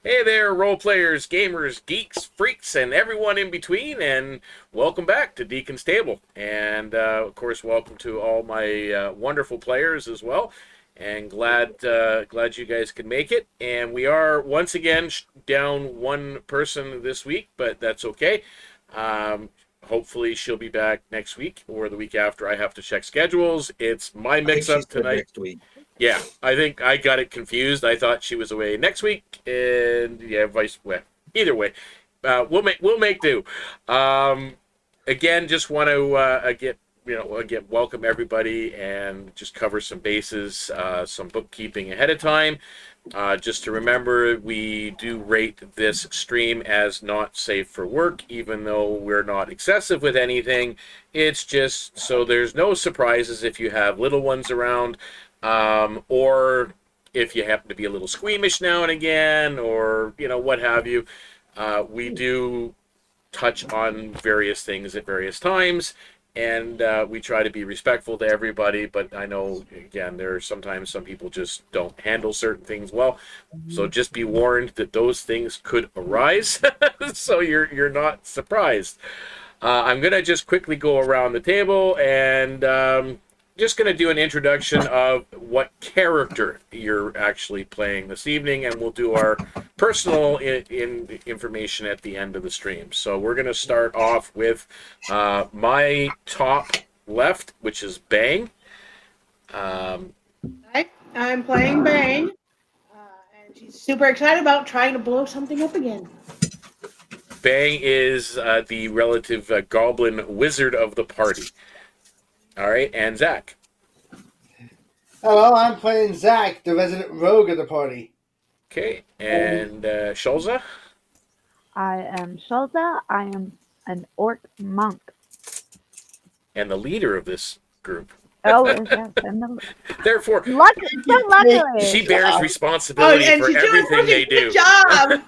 Hey there, role players, gamers, geeks, freaks, and everyone in between, and welcome back to Deacon's Table. And of course, welcome to all my wonderful players as well. And glad you guys could make it. And we are once again down one person this week, but that's okay. Hopefully she'll be back next week or the week after. I have to check schedules. It's my mix-up tonight. Next week. Yeah, I think I got it confused. I thought she was away next week, and yeah, either way, we'll make do. Again, just want to welcome everybody and just cover some bases, some bookkeeping ahead of time. Just to remember, we do rate this stream as not safe for work, even though we're not excessive with anything. It's just so there's no surprises if you have little ones around. Or if you happen to be a little squeamish now and again, or what have you, we do touch on various things at various times, and we try to be respectful to everybody. But I know, again, there are sometimes some people just don't handle certain things well, so just be warned that those things could arise, so you're not surprised. I'm gonna just quickly go around the table and. Just going to do an introduction of what character you're actually playing this evening, and we'll do our personal information at the end of the stream. So we're going to start off with my top left, which is Bang. Hi, I'm playing Bang, and she's super excited about trying to blow something up again. Bang is the relative Goblin Wizard of the party. All right, and Zakk. Hello, I'm playing Zakk, the resident rogue of the party. Okay, and Shulza? I am Shulza. I am an Orc Monk. And the leader of this group. Oh, yes. Therefore, luckily. she bears responsibility for everything they do. Good job!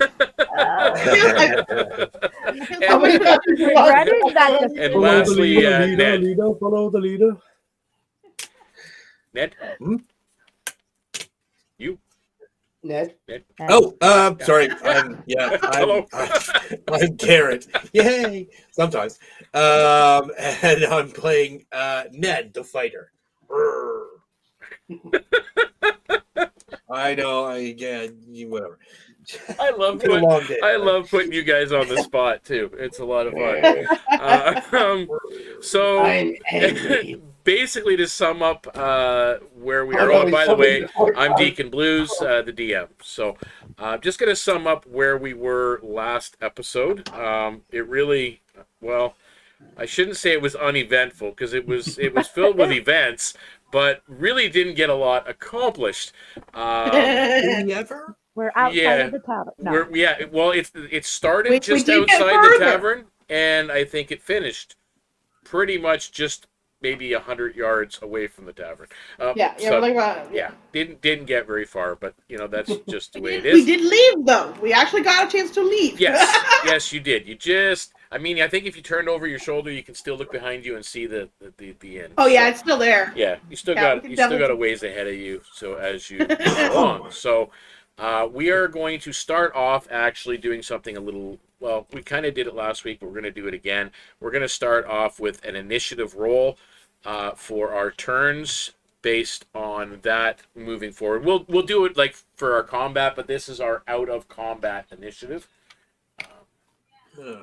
And lastly, Nedd. Follow the leader. Nedd? You? Nedd? Oh, sorry. Hello. I'm Garrett. Yay! Sometimes. And I'm playing Nedd, the fighter. I know. Whatever. I love putting you guys on the spot too. It's a lot of fun. So basically, to sum up where we are. Oh, by the way, I'm Deacon Blues, the DM. So I'm just going to sum up where we were last episode. It really, well, I shouldn't say it was uneventful because it was filled with events, but really didn't get a lot accomplished. Did we ever? We're outside of the tavern. No. Well, it started just outside the tavern, and I think it finished pretty much just maybe 100 yards away from the tavern. Didn't get very far, but that's just the way it is. We did leave though. We actually got a chance to leave. Yes, you did. I think if you turned over your shoulder, you can still look behind you and see the end. Oh yeah, it's still there. Yeah, you still got a ways ahead of you. So as you go along, so. We are going to start off actually doing something a little, well, we kind of did it last week, but we're going to do it again. We're going to start off with an initiative roll for our turns based on that moving forward. We'll do it like for our combat, but this is our out of combat initiative.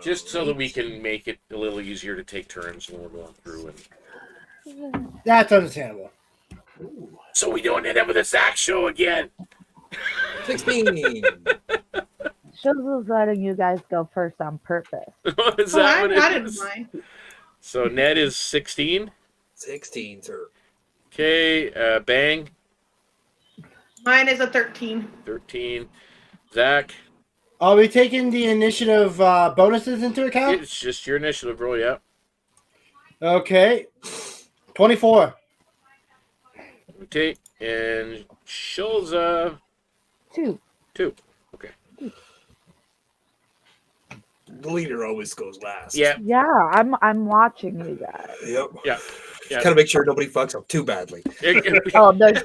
Just so that we can make it a little easier to take turns when we're going through. That's understandable. So we don't end up with a Zakk show again. 16. Shulza's letting you guys go first on purpose. Is that what I it didn't is? mind. So Nedd is 16. 16, sir. Okay, Bang. Mine is a 13. 13. Zakk. Are we taking the initiative bonuses into account? It's just your initiative roll, yeah. Okay. 24. Okay, and Shulza. 2. Okay. The leader always goes last. Yeah. Yeah, I'm watching you guys. Yep. Yeah. Just gotta make sure nobody fucks up too badly. Oh, there's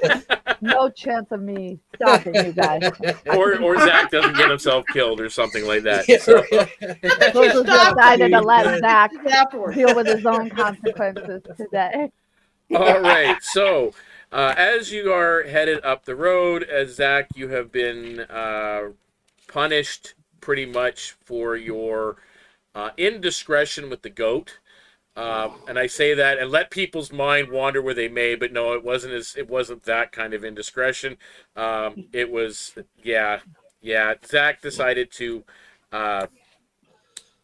No chance of me stopping you guys. or Zakk doesn't get himself killed or something like that. Yeah, So. Shulza Stop decided to you, let Nedd. Zakk afterwards. deal with his own consequences today. All right. So, as you are headed up the road, as Zakk, you have been punished pretty much for your indiscretion with the goat. And I say that and let people's mind wander where they may, but no, it wasn't that kind of indiscretion. It was, yeah. Zakk decided to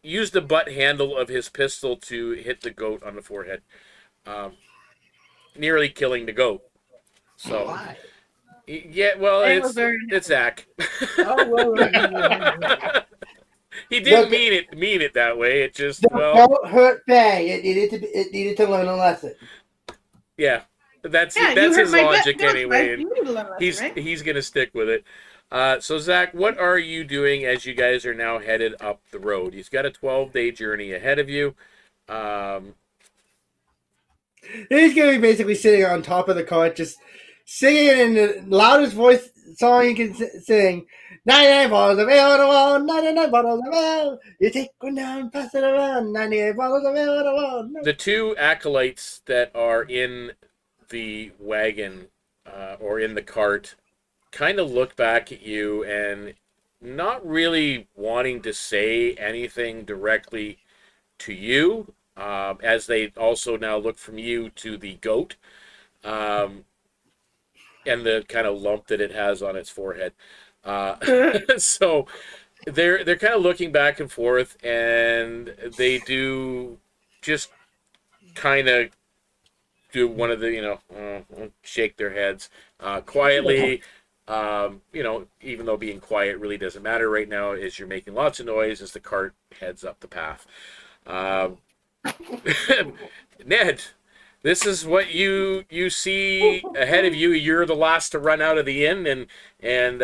use the butt handle of his pistol to hit the goat on the forehead, um, nearly killing the goat. So, Why? yeah, well, It was very it's Zakk. Oh, well. He didn't Look, mean it that way. It just, The well, goat hurt Bay. It needed to learn a lesson. yeah. That's Yeah, you that's hurt his my logic goat, anyway, right? and You need to learn a lesson, right? he's gonna stick with it. So Zakk, what are you doing as you guys are now headed up the road? He's got a 12-day journey ahead of you. He's gonna be basically sitting on top of the cart, just singing in the loudest voice song he can sing. 99 bottles of ale on the wall, 99 bottles of ale. You take one down, pass it around. 98 bottles of ale on the wall. The two acolytes that are in the wagon or in the cart kind of look back at you and not really wanting to say anything directly to you, as they also now look from you to the goat, and the kind of lump that it has on its forehead. So they're kind of looking back and forth, and they do just kind of do one of the shake their heads quietly. Even though being quiet really doesn't matter right now, as you're making lots of noise as the cart heads up the path. Nedd, this is what you see ahead of you. You're the last to run out of the inn, and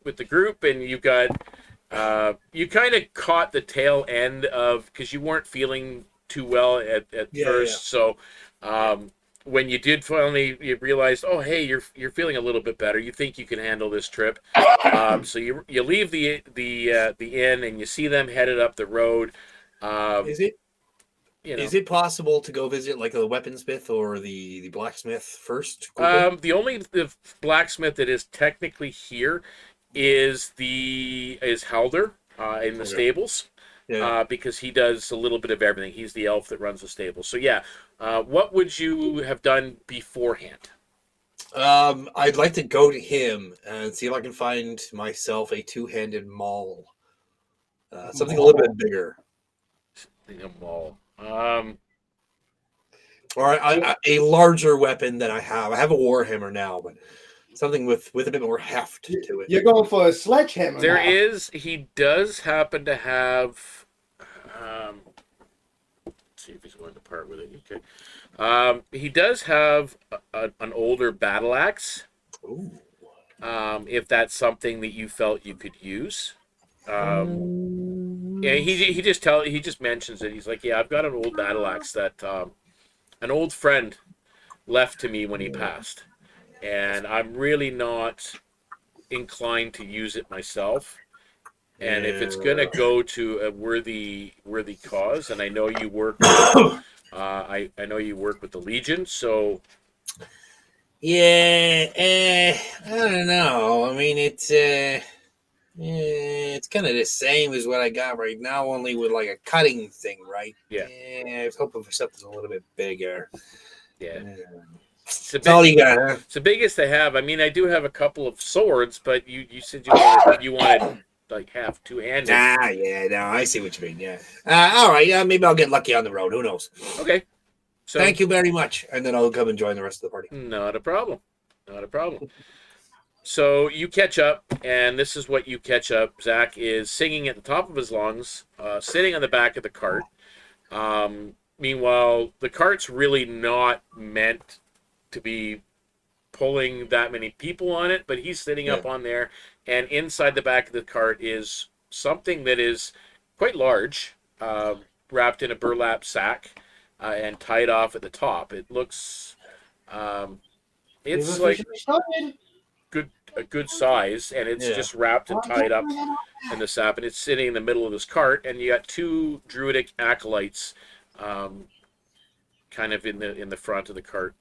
with the group, and you've got you kind of caught the tail end of, because you weren't feeling too well at first. So when you did finally, you realized, oh hey, you're feeling a little bit better. You think you can handle this trip. So you leave the inn, and you see them headed up the road. Is it possible to go visit like the weaponsmith or the blacksmith first? The blacksmith that is technically here is Halder in the stables. Yeah. Because he does a little bit of everything. He's the elf that runs the stable. So yeah, what would you have done beforehand? I'd like to go to him and see if I can find myself a two-handed maul. Something a little bit bigger. A maul. Or a larger weapon than I have. I have a warhammer now, but something with a bit more heft to it. You're going for a sledgehammer. He does happen to have. Let's see if he's going to part with it. Okay. He does have an older battle axe. Ooh. If that's something that you felt you could use. Yeah, he just mentions it. He's like, yeah, I've got an old battle axe that an old friend left to me when he passed, and I'm really not inclined to use it myself. And if it's gonna go to a worthy cause, and I know you work, I know you work with the Legion, so yeah, I don't know. I mean, it's kind of the same as what I got right now, only with like a cutting thing, right? Yeah. I was hoping for something a little bit bigger. Yeah. That's all you got, huh? It's the biggest I have. I mean, I do have a couple of swords, but you said you wanted like half two-handed. Yeah, no, I see what you mean. Yeah. All right. Maybe I'll get lucky on the road. Who knows? Okay. So thank you very much, and then I'll come and join the rest of the party. Not a problem. Not a problem. So you catch up, and this is what you catch up. Zakk is singing at the top of his lungs, sitting on the back of the cart. Meanwhile, the cart's really not meant to be pulling that many people on it, but he's sitting up on there, and inside the back of the cart is something that is quite large, wrapped in a burlap sack and tied off at the top. It looks It's We've like officially started. a good size, and it's Yeah. just wrapped and tied up in the sap, and it's sitting in the middle of this cart, and you got two druidic acolytes, kind of in the front of the cart.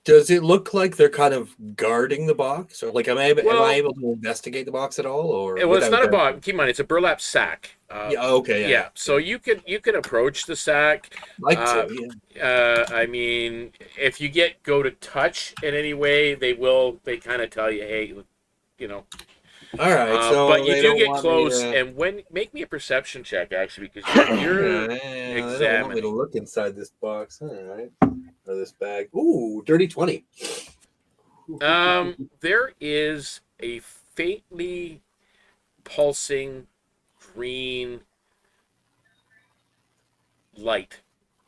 Does it look like they're kind of guarding the box, or like am I Well- able to investigate the box at all, or Well, it's without not a them? box. Keep in mind, it's a burlap sack. Yeah. Okay. Yeah. So you can approach the sack. Like Uh, to. Yeah. I mean, if you go to touch in any way, they kind of tell you, hey, you know. All right. So But you they do don't get want close, me to... and make me a perception check actually, because you're They don't want me to examining. look inside this box. All right. Or this bag. Ooh, dirty 20. There is a faintly pulsing green light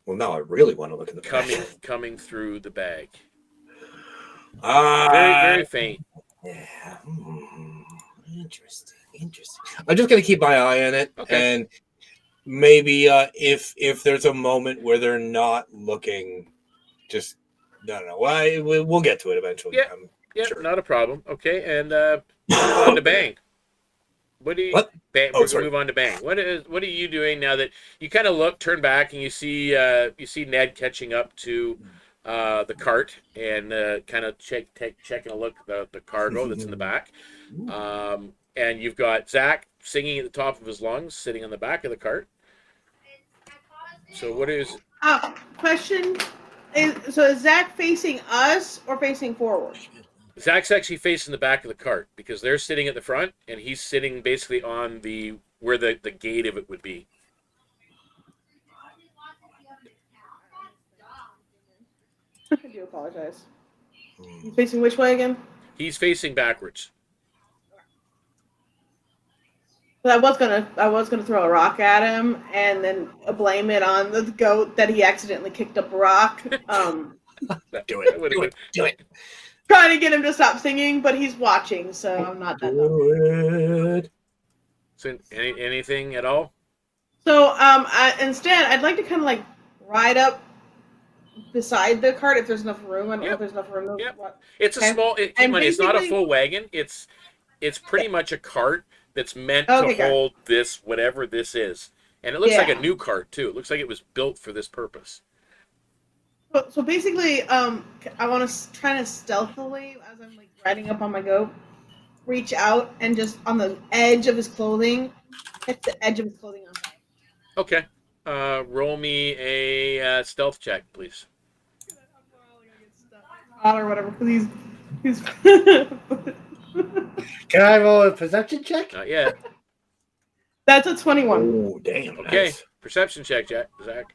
Well, now I really want to look at the bag. coming through the bag. Ah, Very faint. yeah. Interesting. I'm just gonna keep my eye on it, Okay. and maybe if there's a moment where they're not looking, just no. We'll get to it eventually. Yeah. I'm Yeah, sure. not a problem. Okay, and move on to Bang. What do you? What? Bang, Oh, we're gonna sorry. move on to Bang. What are you doing now that you kind of turn back, and you see Nedd catching up to the cart and kind of checking a look at the cargo that's in the back. And you've got Zakk singing at the top of his lungs, sitting on the back of the cart. So what is? Question so is Zakk facing us or facing forward? Zack's actually facing the back of the cart because they're sitting at the front, and he's sitting basically on where the gate of it would be. I do apologize. He's facing which way again? He's facing backwards. I was gonna throw a rock at him and then blame it on the goat that he accidentally kicked up a rock. Do it. Trying to get him to stop singing, but he's watching, so I'm not that dumb. Do it. So anything at all? So instead, I'd like to kind of like ride up beside the cart if there's enough room. I don't know if there's enough room. Yep. It's a Okay. small. And It's not a basically- full wagon. It's pretty much a cart that's meant Okay, to got it. hold whatever this is, and it looks like Yeah. a new cart too. It looks like it was built for this purpose. So basically, I want to kind of stealthily, as I'm like riding up on my goat, reach out and just on the edge of his clothing, hit the edge of his clothing on fire. Okay. Roll me a stealth check, please. Or whatever, because he's. Can I roll a perception check? Not yet. That's a 21. Oh, damn. Okay. Nice. Perception check, Zakk.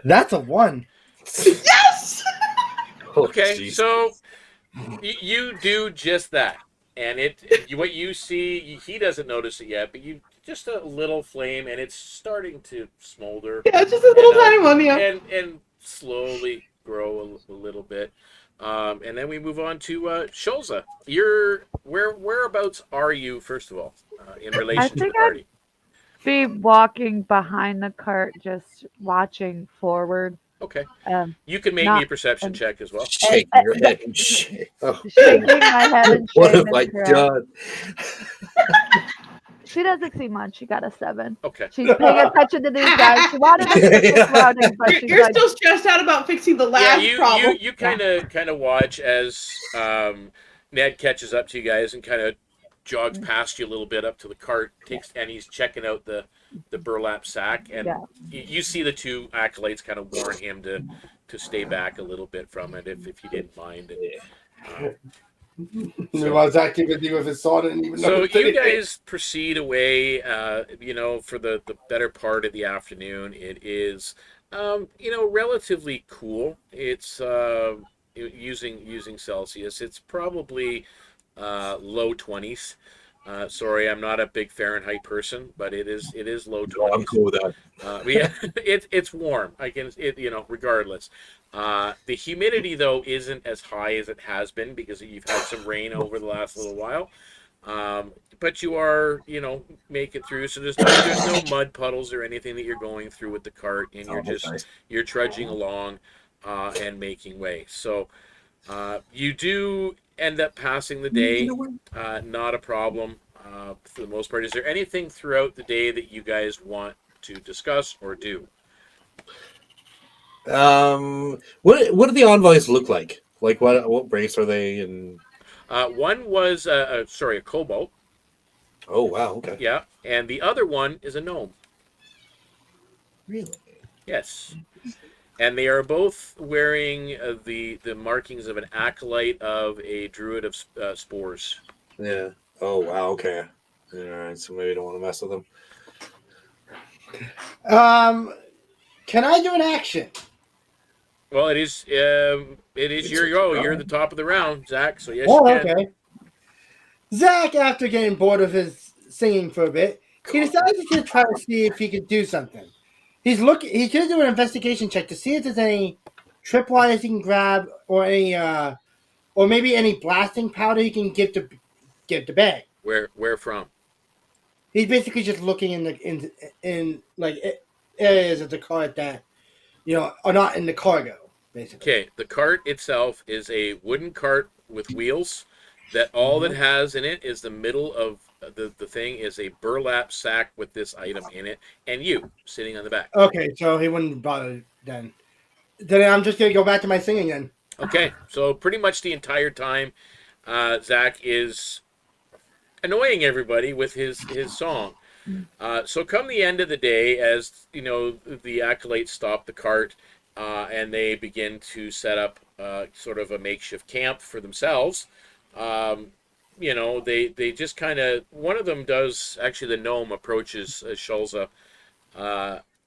That's a 1. Yes! Oh, Okay, geez. so you do just that, and what you see, he doesn't notice it yet, but you just a little flame, and it's starting to smolder. Yeah, it's just a little tiny one, yeah. and slowly grow a little bit, and then we move on to Shulza. Whereabouts are you, first of all, in relation to the think party? Be walking behind the cart, just watching forward. Okay, Um, you can make me a perception check as well. Shake your head and shake. Oh, shaking my head and what have shaming I through. done? She doesn't see much. She got a 7. Okay. She's paying attention to these guys. She wanted to see the surroundings, but she's You're like, still stressed out about fixing the last problem. you kind of watch as Nedd catches up to you guys and kind of jogs past you a little bit up to the cart, and he's checking out the burlap sack, and Yeah. you see the two acolytes kind of warn him to stay back a little bit from it if you didn't mind. Well, Zakk even do with his sword and even So know you guys proceed away, for the better part of the afternoon. It is, relatively cool. It's using Celsius. It's probably low 20s. Sorry, I'm not a big Fahrenheit person, but it is low 20s. I'm cool with that. It's warm. Regardless. The humidity though isn't as high as it has been because you've had some rain over the last little while. But you are, make it through. So there's no mud puddles or anything that you're going through with the cart, and Oh, that's nice. you're trudging along. and making way. So you do end up passing the day, not a problem for the most part. Is there anything throughout the day that you guys want to discuss or do? What do the envoys look like? Like what race are they? And One was, a kobold. oh wow, okay, Yeah, and the other one is a gnome. really? Yes, and they are both wearing the markings of an acolyte of a druid of spores. Yeah. Oh wow, okay. All right, so maybe I don't want to mess with them. Can I do an action? Well, it is your go. You're the top of the round, Zakk. So yes, Oh, you can. okay. Zakk, after getting bored of his singing for a bit, he decided to try to see if he could do something. He's looking. He's going to do an investigation check to see if there's any tripwires he can grab, or any, or maybe any blasting powder he can give to Bang. Where from? He's basically just looking in like areas of the cart that are not in the cargo. Basically. Okay, the cart itself is a wooden cart with wheels. That all that has in it is the middle of the thing is a burlap sack with this item in it, and you sitting on the back. Okay, so he wouldn't bother then. Then I'm just gonna go back to my singing then. Okay, so pretty much the entire time, Zakk is annoying everybody with his song. So come the end of the day, as you know, the acolytes stop the cart, and they begin to set up sort of a makeshift camp for themselves. They just kind of, one of them does, actually the gnome approaches Shulza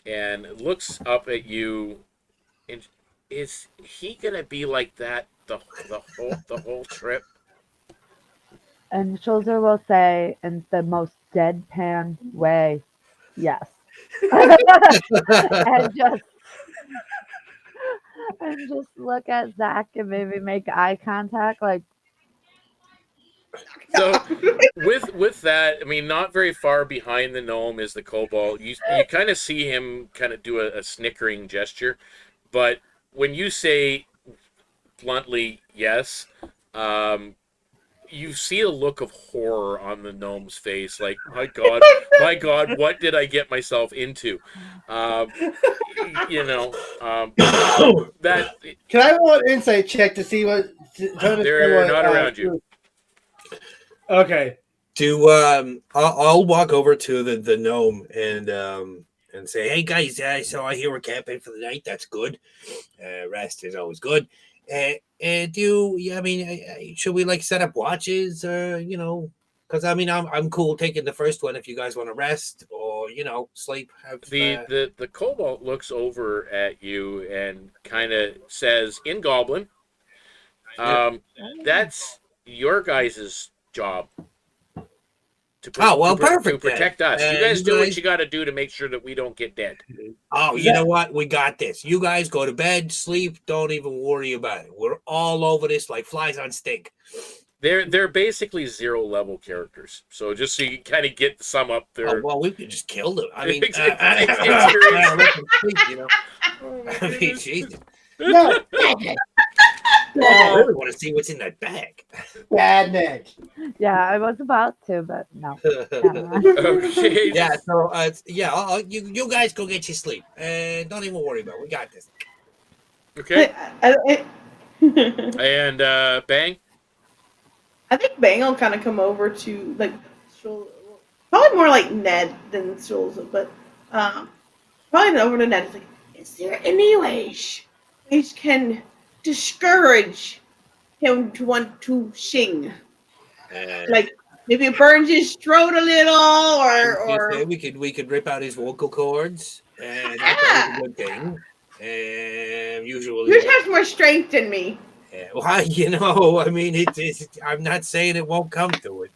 and looks up at you. And is he gonna be like that the whole trip? And Shulza will say in the most deadpan way, yes. and just and just look at Zakk and maybe make eye contact, like, So with that, I mean, not very far behind the gnome is the kobold. You kind of see him kind of do a snickering gesture, but when you say bluntly yes, you see a look of horror on the gnome's face. Like, my God, what did I get myself into? That Can I roll an insight check to see what? they're not around you. Okay. I'll walk over to the gnome and say, hey guys, so I hear we're camping for the night. That's good. Rest is always good. Should we like set up watches, because I mean I'm cool taking the first one if you guys want to rest or sleep. The kobold looks over at you and kind of says in Goblin, that's your guys' job. Perfect. To protect us. You guys do what you got to do to make sure that we don't get dead. Oh, you know what? We got this. You guys go to bed, sleep. Don't even worry about it. We're all over this like flies on stink. They're basically 0 level characters. So just so you kind of get some up there. Oh, well, we could just kill them. I mean, Jesus. No. I really want to see what's in that bag. Bad Nick. yeah, I was about to, but no. Okay. Yeah. So, you guys go get your sleep, and don't even worry about it. We got this. Okay. And Bang. I think Bang will kind of come over to like probably more like Nedd than Shulza, but probably over to Nedd. It's like, is there any way which can discourage him to want to sing? Like maybe it burns his throat a little, or we could rip out his vocal cords, and that's a good thing. And usually, yours has more strength than me. Well, I mean, I'm not saying it won't come to it.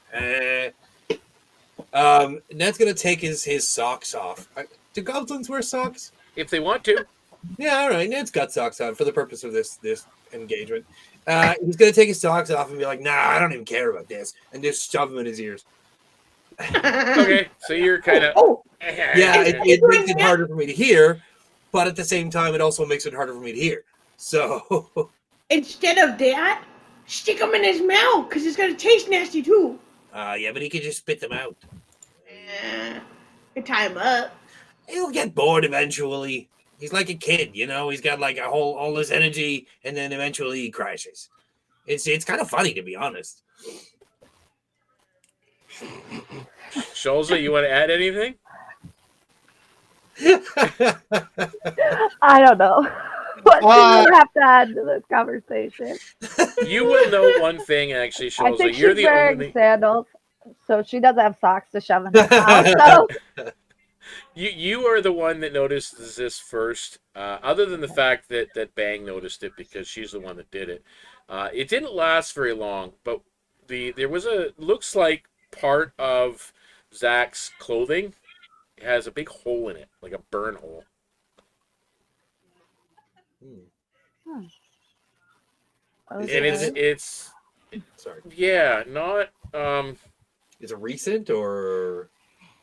Ned's gonna take his socks off. Do goblins wear socks? If they want to. Yeah, all right. Ned's got socks on for the purpose of this engagement. He's gonna take his socks off and be like, "Nah, I don't even care about this," and just shove them in his ears. Okay, so you're kind of. Yeah, it makes it harder for me to hear, but at the same time, it also makes it harder for me to hear. So, Instead of that, stick them in his mouth because it's gonna taste nasty too. yeah, but he can just spit them out. You tie him up. He'll get bored eventually. He's like a kid, you know. He's got like all this energy, and then eventually he crashes. It's kind of funny, to be honest. Shulza, you want to add anything? I don't know. What do you have to add to this conversation? You will know one thing, actually, I Shulza. think You're she's the wearing only. sandals, so she doesn't have socks to shove in her mouth. So You are the one that noticed this first, other than the fact that Bang noticed it because she's the one that did it. It didn't last very long, but there was looks like part of Zakk's clothing has a big hole in it, like a burn hole. And okay. it's Sorry. yeah, not Is it recent or?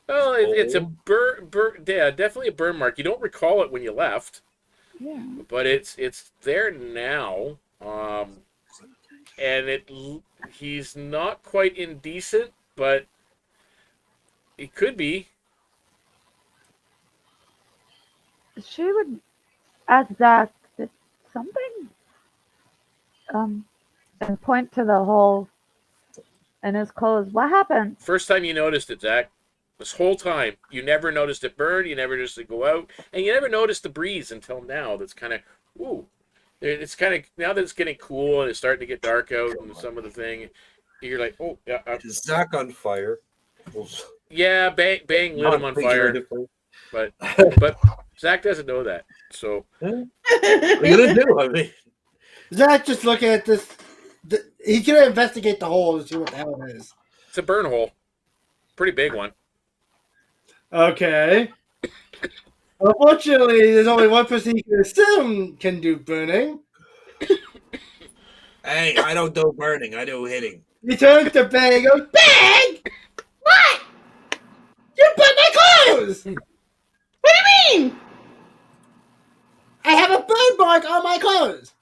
well, it's a Old? yeah, definitely a burn mark. You don't recall it when you left, Yeah. but it's there now. And he's not quite indecent, but it could be. She would ask Zakk, did something and point to the hole in his clothes. What happened? First time you noticed it, Zakk. This whole time, you never noticed it burn. You never noticed it go out, and you never noticed the breeze until now. That's kind of ooh. It's kind of now that it's getting cool and it's starting to get dark out, and some of the thing, you're like, oh yeah, Is Zakk on fire? yeah. Bang lit him on fire, Figuratively. but Zakk doesn't know that. So What are you gonna do? I mean, Zach just looking at this. He's gonna investigate the hole and see what the hell it is. it's a burn hole, pretty big one. Okay. Unfortunately, there's only one person he can assume can do burning. hey, I don't do burning. I do hitting. He turns to Bang and goes, Bang! What? You burnt my clothes! What do you mean? I have a burn mark on my clothes!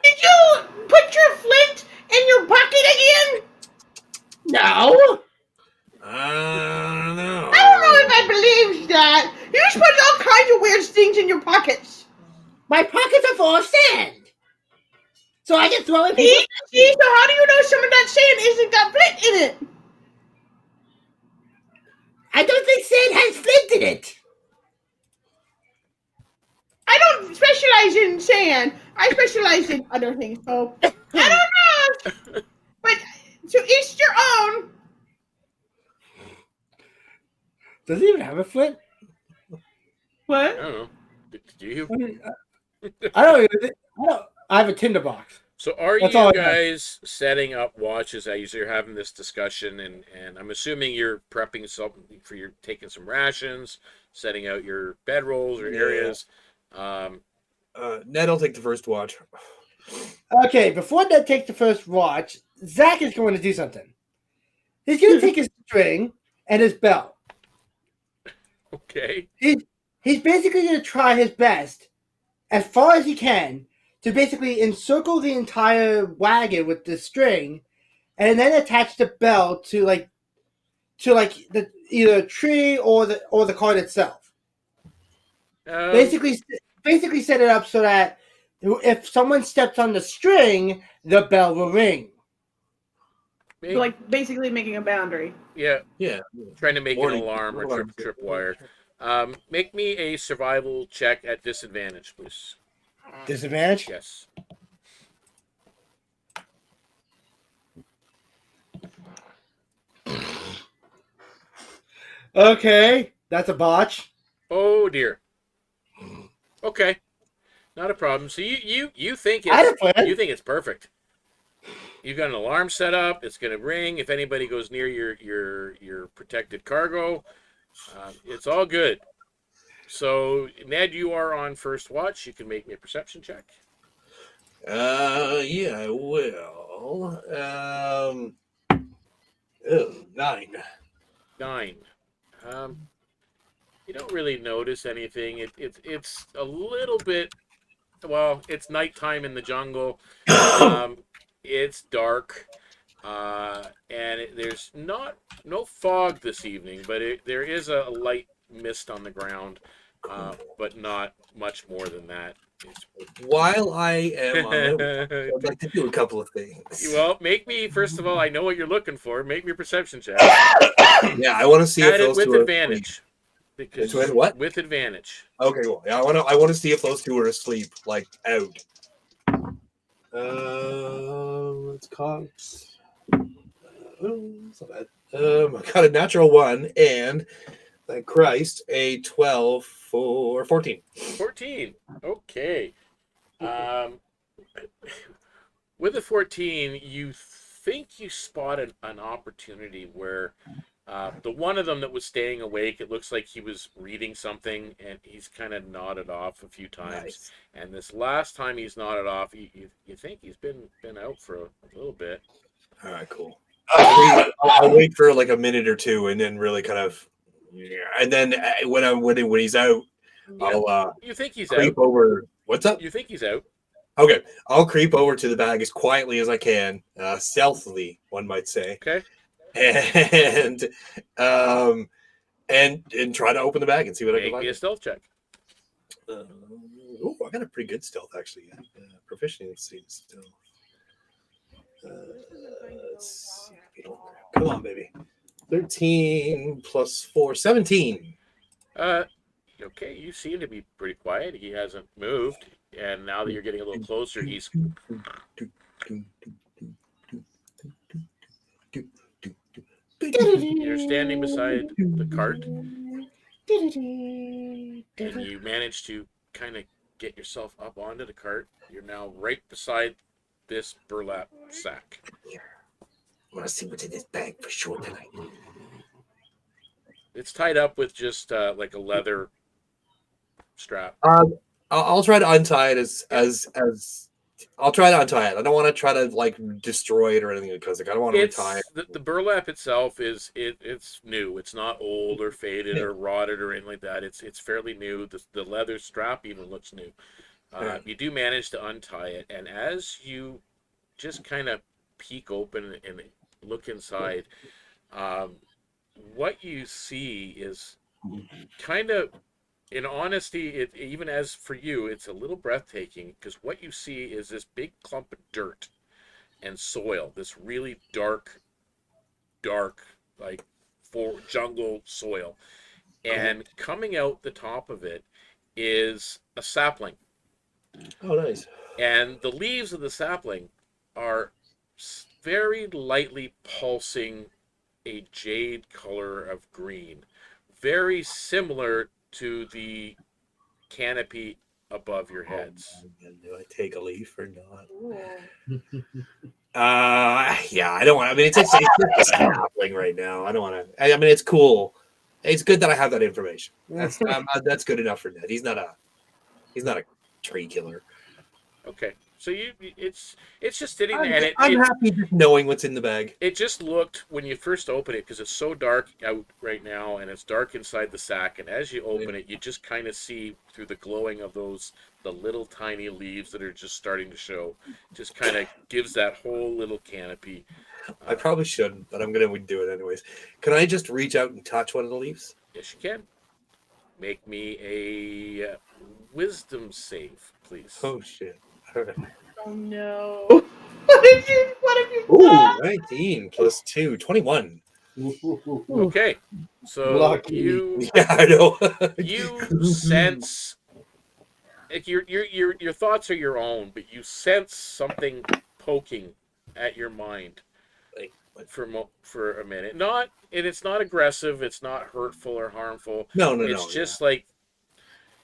Did you put your flint in your pocket again? No! I don't know. I don't know if I believe that. You just put all kinds of weird things in your pockets. My pockets are full of sand! So I can throw it See, so how do you know some of that sand isn't got flint in it? I don't think sand has flint in it! I don't specialize in sand. I specialize in other things. So I don't know. But to each your own. Does he even have a flint? I What? don't know. Do you? I don't even. I have a tinderbox. So are That's you all I have. guys setting up watches as you're having this discussion, and I'm assuming you're prepping something for your taking some rations, setting out your bedrolls or areas. Ned will take the first watch. Okay, before Ned takes the first watch, Zakk is going to do something. He's going to take his string and his belt. Okay. He's basically going to try his best, as far as he can, to basically encircle the entire wagon with the string, and then attach the belt to the either a tree or the cart itself. Basically set it up so that if someone steps on the string, the bell will ring. maybe, Like basically making a boundary. yeah, Yeah. trying to make an Warning. alarm or tripwire. Make me a survival check at disadvantage, please. Disadvantage? Yes. Okay, that's a botch. Oh dear. Okay, not a problem. So you think I had a plan. you think it's perfect. You've got an alarm set up. It's going to ring if anybody goes near your protected cargo. It's all good. So Ned, you are on first watch. You can make me a perception check. Yeah, I will. 9. 9. You don't really notice anything. It's a little bit well, it's nighttime in the jungle. Um, it's dark, and there's no fog this evening, but there is a light mist on the ground, but not much more than that. It's While I am on my way, I'd like to do a couple of things. well, make me first of all. I know what you're looking for. Make me a perception check. Yeah, I want to see if Add it those with two are advantage. Because It's with what? with advantage. Okay, well, yeah, I want to see if those two are asleep, like out. Let's call. So that, I got a natural 1 and, thank Christ, a 12 for 14. 14. Okay. With a 14, you think you spot an opportunity where the one of them that was staying awake, it looks like he was reading something, and he's kind of nodded off a few times. Nice. And this last time he's nodded off, you think he's been out for a little bit. All right, cool. I'll wait for like a minute or two, and then really kind of, and then when he's out, I'll You think he's creep out? over. What's up? You think he's out? Okay, I'll creep over to the bag as quietly as I can, stealthily, one might say. Okay. And and try to open the bag and see what I can Make find. me a stealth check. Oh, I got a pretty good stealth actually. Proficiency stealth. Let's see. Come on, baby. 13 plus 4, 17. Okay, you seem to be pretty quiet. He hasn't moved, and now that you're getting a little closer, he's you're standing beside the cart, and you manage to kind of get yourself up onto the cart. You're now right beside this burlap sack. I want to see what's in this bag for sure tonight. It's tied up with just like a leather strap. I'll try to untie it as I'll try to untie it. I don't want to try to like destroy it or anything because like I don't want to retie it. The burlap itself it's new. It's not old or faded or rotted or anything like that. It's fairly new. The leather strap even looks new. You do manage to untie it, and as you just kind of peek open and look inside, what you see is kind of, in honesty, even as for you, it's a little breathtaking because what you see is this big clump of dirt and soil, this really dark, like jungle soil. And coming out the top of it is a sapling. Oh, nice. And the leaves of the sapling are very lightly pulsing a jade color of green, very similar to the canopy above your heads. Do I take a leaf or not? Ooh. Yeah, I don't want. I mean, it's just happening right now. I don't want to. I mean, it's cool. It's good that I have that information. That's good enough for Ned. He's not a tree killer. Okay, so it's just sitting there, and I'm happy just knowing what's in the bag. It just looked, when you first open it, because it's so dark out right now, and it's dark inside the sack, and as you open it, you just kind of see through the glowing of the little tiny leaves that are just starting to show, just kind of gives that whole little canopy. I probably shouldn't, but I'm going to do it anyways. Can I just reach out and touch one of the leaves? Yes, you can. Make me a wisdom save, please. Oh, shit. Oh no. What have you done? 19 plus 2, 21. Okay, so Lucky. Yeah, I know. you sense, like your thoughts are your own, but you sense something poking at your mind Like, for a minute. It's not aggressive, it's not hurtful or harmful. No. It's just like,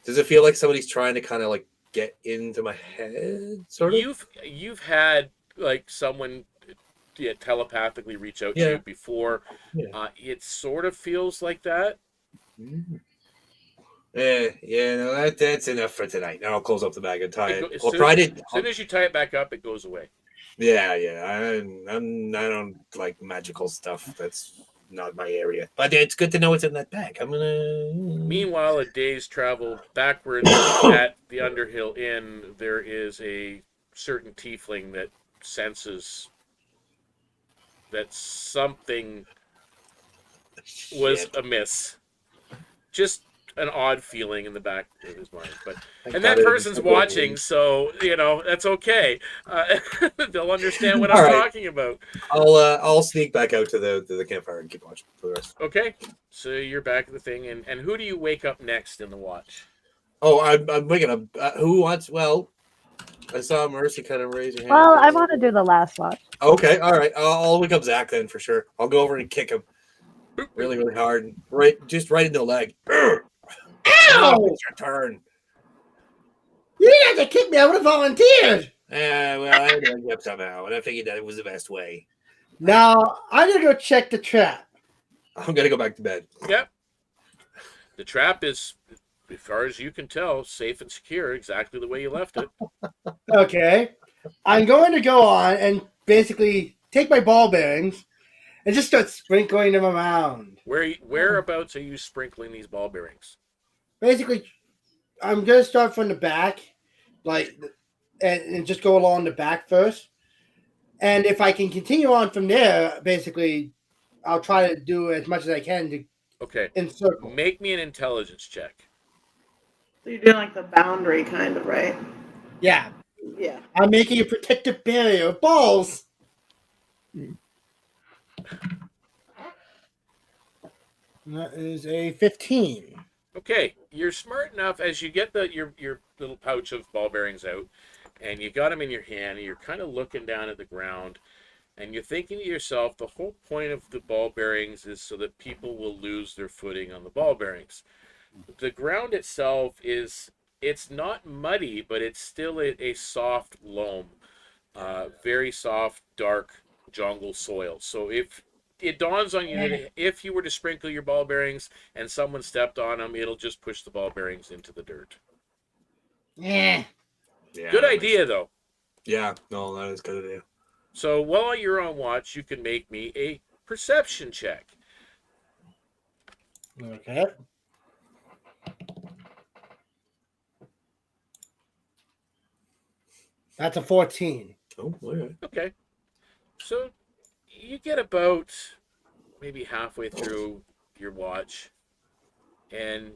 does it feel like somebody's trying to kind of like get into my head, sort of? you've had like someone telepathically reach out to you before. Yeah. It sort of feels like that. Mm. No, that's enough for tonight. Now I'll close up the bag and tie it. As soon as you tie it back up, it goes away. Yeah. I don't like magical stuff. That's not my area. But it's good to know it's in that bag. I'm gonna. Meanwhile, a day's travel backwards at the Underhill Inn, there is a certain tiefling that senses that something was Shit. amiss. Just an odd feeling in the back of his mind. But Thank and God that I person's didn't- watching, so that's okay. They'll understand what All I'm right. talking about. I'll sneak back out to the campfire and keep watching for the rest. Okay, so you're back at the thing, and who do you wake up next in the watch? Oh, I'm waking up. Who wants? Well, I saw Mercy kind of raise her hand. Well, I want to do the last watch. Okay, all right. I'll wake up Zakk then for sure. I'll go over and kick him really, really hard, just right in the leg. Now Ow! it's your turn. You didn't have to kick me. I would have volunteered. Well, I had to wake up somehow, and I figured that it was the best way. Now I'm gonna go check the trap. I'm gonna go back to bed. Yep. The trap is, as far as you can tell, safe and secure, exactly the way you left it. Okay. I'm going to go on and basically take my ball bearings and just start sprinkling them around. Whereabouts are you sprinkling these ball bearings? Basically, I'm going to start from the back, and just go along the back first. And if I can continue on from there, basically, I'll try to do as much as I can to Okay. encircle. Make me an intelligence check. So you're doing like the boundary kind of, right? Yeah. Yeah. I'm making a protective barrier of balls. That is a 15. Okay, you're smart enough as you get your little pouch of ball bearings out, and you got them in your hand, and you're kind of looking down at the ground, and you're thinking to yourself, the whole point of the ball bearings is so that people will lose their footing on the ball bearings. The ground itself it's not muddy, but it's still a soft loam, very soft, dark jungle soil. So if it dawns on you that if you were to sprinkle your ball bearings and someone stepped on them, it'll just push the ball bearings into the dirt. Yeah. Yeah, Good idea, though. Yeah, no, that is a good idea. So while you're on watch, you can make me a perception check. Okay. That's a 14. Oh, all right. Okay. So you get about maybe halfway through your watch, and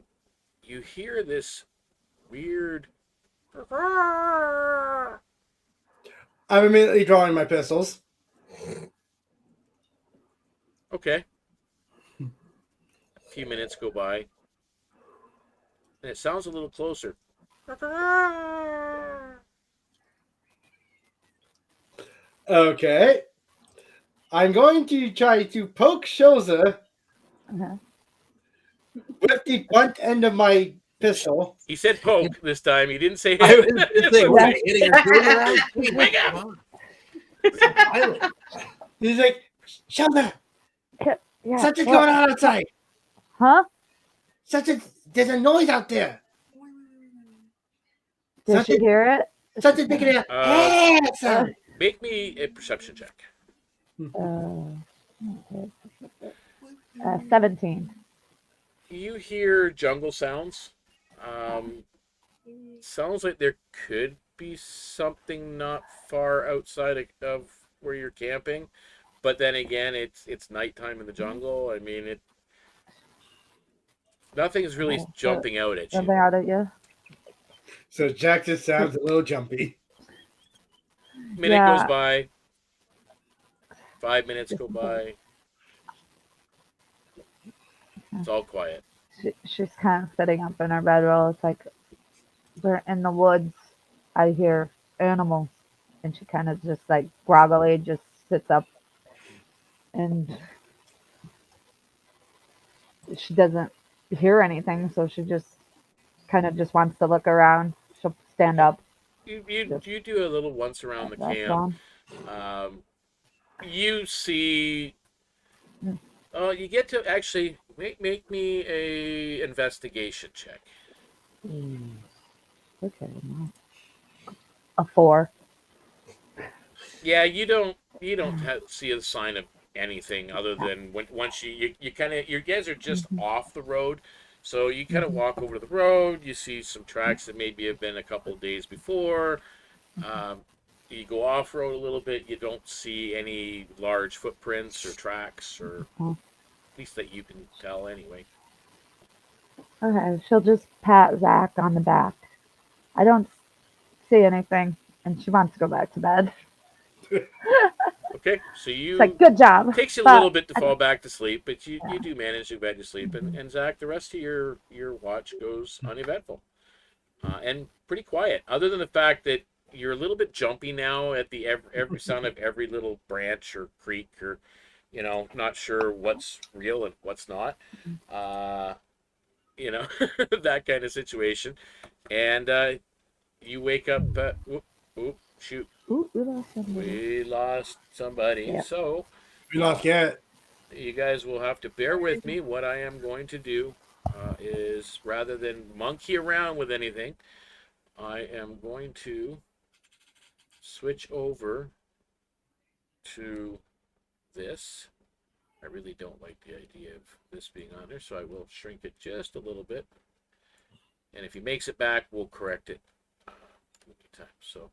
you hear this weird. I'm immediately drawing my pistols. Okay. A few minutes go by, and it sounds a little closer. Okay. I'm going to try to poke Shulza Uh-huh. with the butt end of my pistol. He said poke this time. He didn't say I hit. was just saying, Yeah. we're hitting her through the round. Wake up! Come on. It's a pilot. He's like, Shulza, Yeah. something's what? going on outside. Huh? There's a noise out there. Did Something- you hear it? Something's making a hey sound. Make me a perception check. 17. You hear jungle sounds. Sounds like there could be something not far outside of where you're camping, but then again, it's nighttime in the jungle. I mean, nothing's really jumping out at Jumping you. out at you. So Jack just sounds a little jumpy. Minute Yeah. goes by. 5 minutes go by. It's all quiet. She's kind of sitting up in her bedroll. It's like, we're in the woods. I hear animals. And she kind of just like groggily just sits up. And she doesn't hear anything. So she just kind of just wants to look around. She'll stand up. You do a little once around the That's camp. all. You see. You get to actually make me a investigation check. Okay. A 4. Yeah, you don't see a sign of anything other than once you kind of, you guys are just Mhm. off the road, so you kind of Mhm. walk over to the road. You see some tracks that maybe have been a couple of days before. Um, you go off road a little bit. You don't see any large footprints or tracks, or Mhm. at least that you can tell anyway. Okay, she'll just pat Zakk on the back. I don't see anything, and she wants to go back to bed. Okay, so It's like, you good job, takes you a little but bit to fall back to sleep, but you yeah. do manage to go back to sleep. Mhm. And Zakk, the rest of your watch goes uneventful. And pretty quiet, other than the fact that you're a little bit jumpy now at the every sound of every little branch or creek, or not sure what's real and what's not. Uh, that kind of situation. And you wake up. Whoop, whoop, shoot, Ooh, we lost somebody. we lost somebody. Yeah. So We lost Garrett. you guys will have to bear with me. What I am going to do is, rather than monkey around with anything, I am going to switch over to this. I really don't like the idea of this being on there, so I will shrink it just a little bit. And if he makes it back, we'll correct it in the meantime. So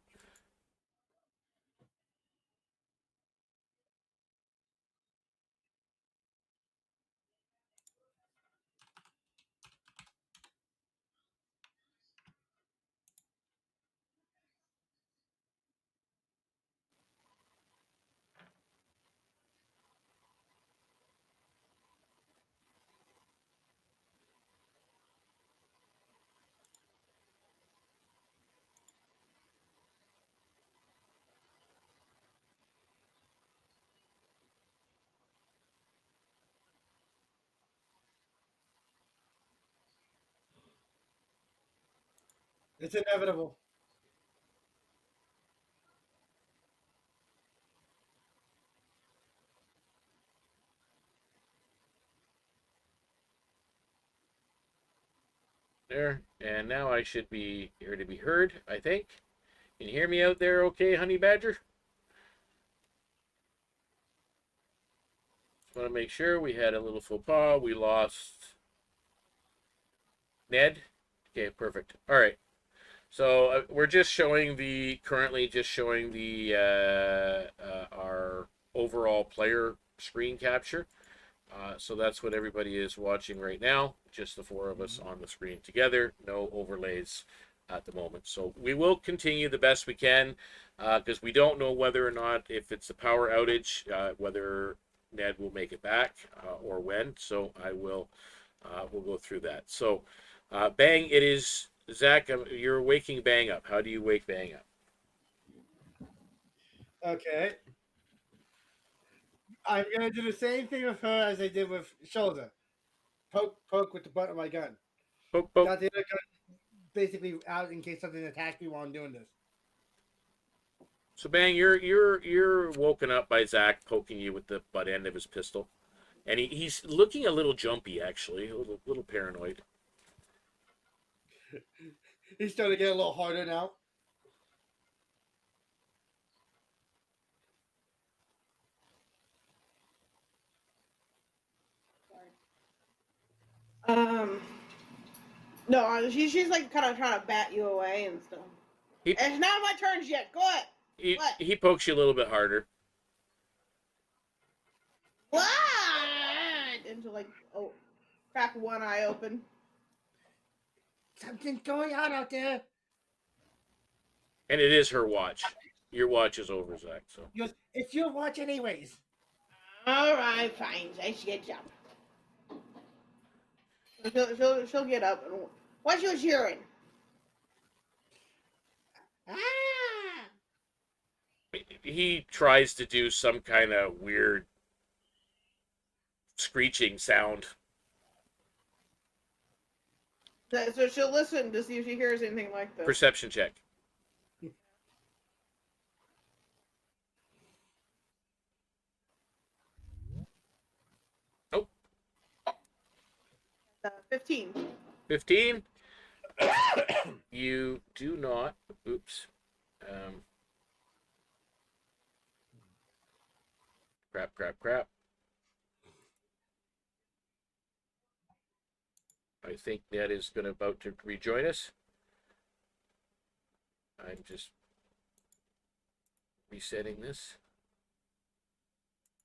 It's inevitable. there, and now I should be here to be heard, I think. Can you hear me out there okay, Honey Badger? Just want to make sure. We had a little faux pas. We lost Nedd. Okay, perfect. All right. So we're just showing currently just showing the our overall player screen capture. So that's what everybody is watching right now. Just the four of us on the screen together. No overlays at the moment. So we will continue the best we can, because we don't know whether or not, if it's the power outage, whether Nedd will make it back, or when. So we'll go through that. So Bang, it is Zakk. You're waking Bang up. How do you wake Bang up? Okay. I'm gonna do the same thing with her as I did with Shulza. Poke with the butt of my gun. Poke, poke. Got the other gun basically out in case something attacks me while I'm doing this. So Bang, you're woken up by Zakk poking you with the butt end of his pistol, and he's looking a little jumpy, actually, a little paranoid. He's starting to get a little harder now. Um, no, she's like kind of trying to bat you away and stuff. He It's not my turns yet. Go ahead. he, What? he pokes you a little bit harder. What? And she'll like crack one eye open. Something's going on out there. And it is her watch. Your watch is over, Zakk. So He goes, it's your watch anyways. All right, fine. I should get jump. She'll get up and what you was hearing? Ah! he tries to do some kind of weird screeching sound. So she'll listen to see if she hears anything like this. Perception check. Nope. 15. 15. You do not. Oops. Crap. I think Ned is about to rejoin us. I'm just resetting this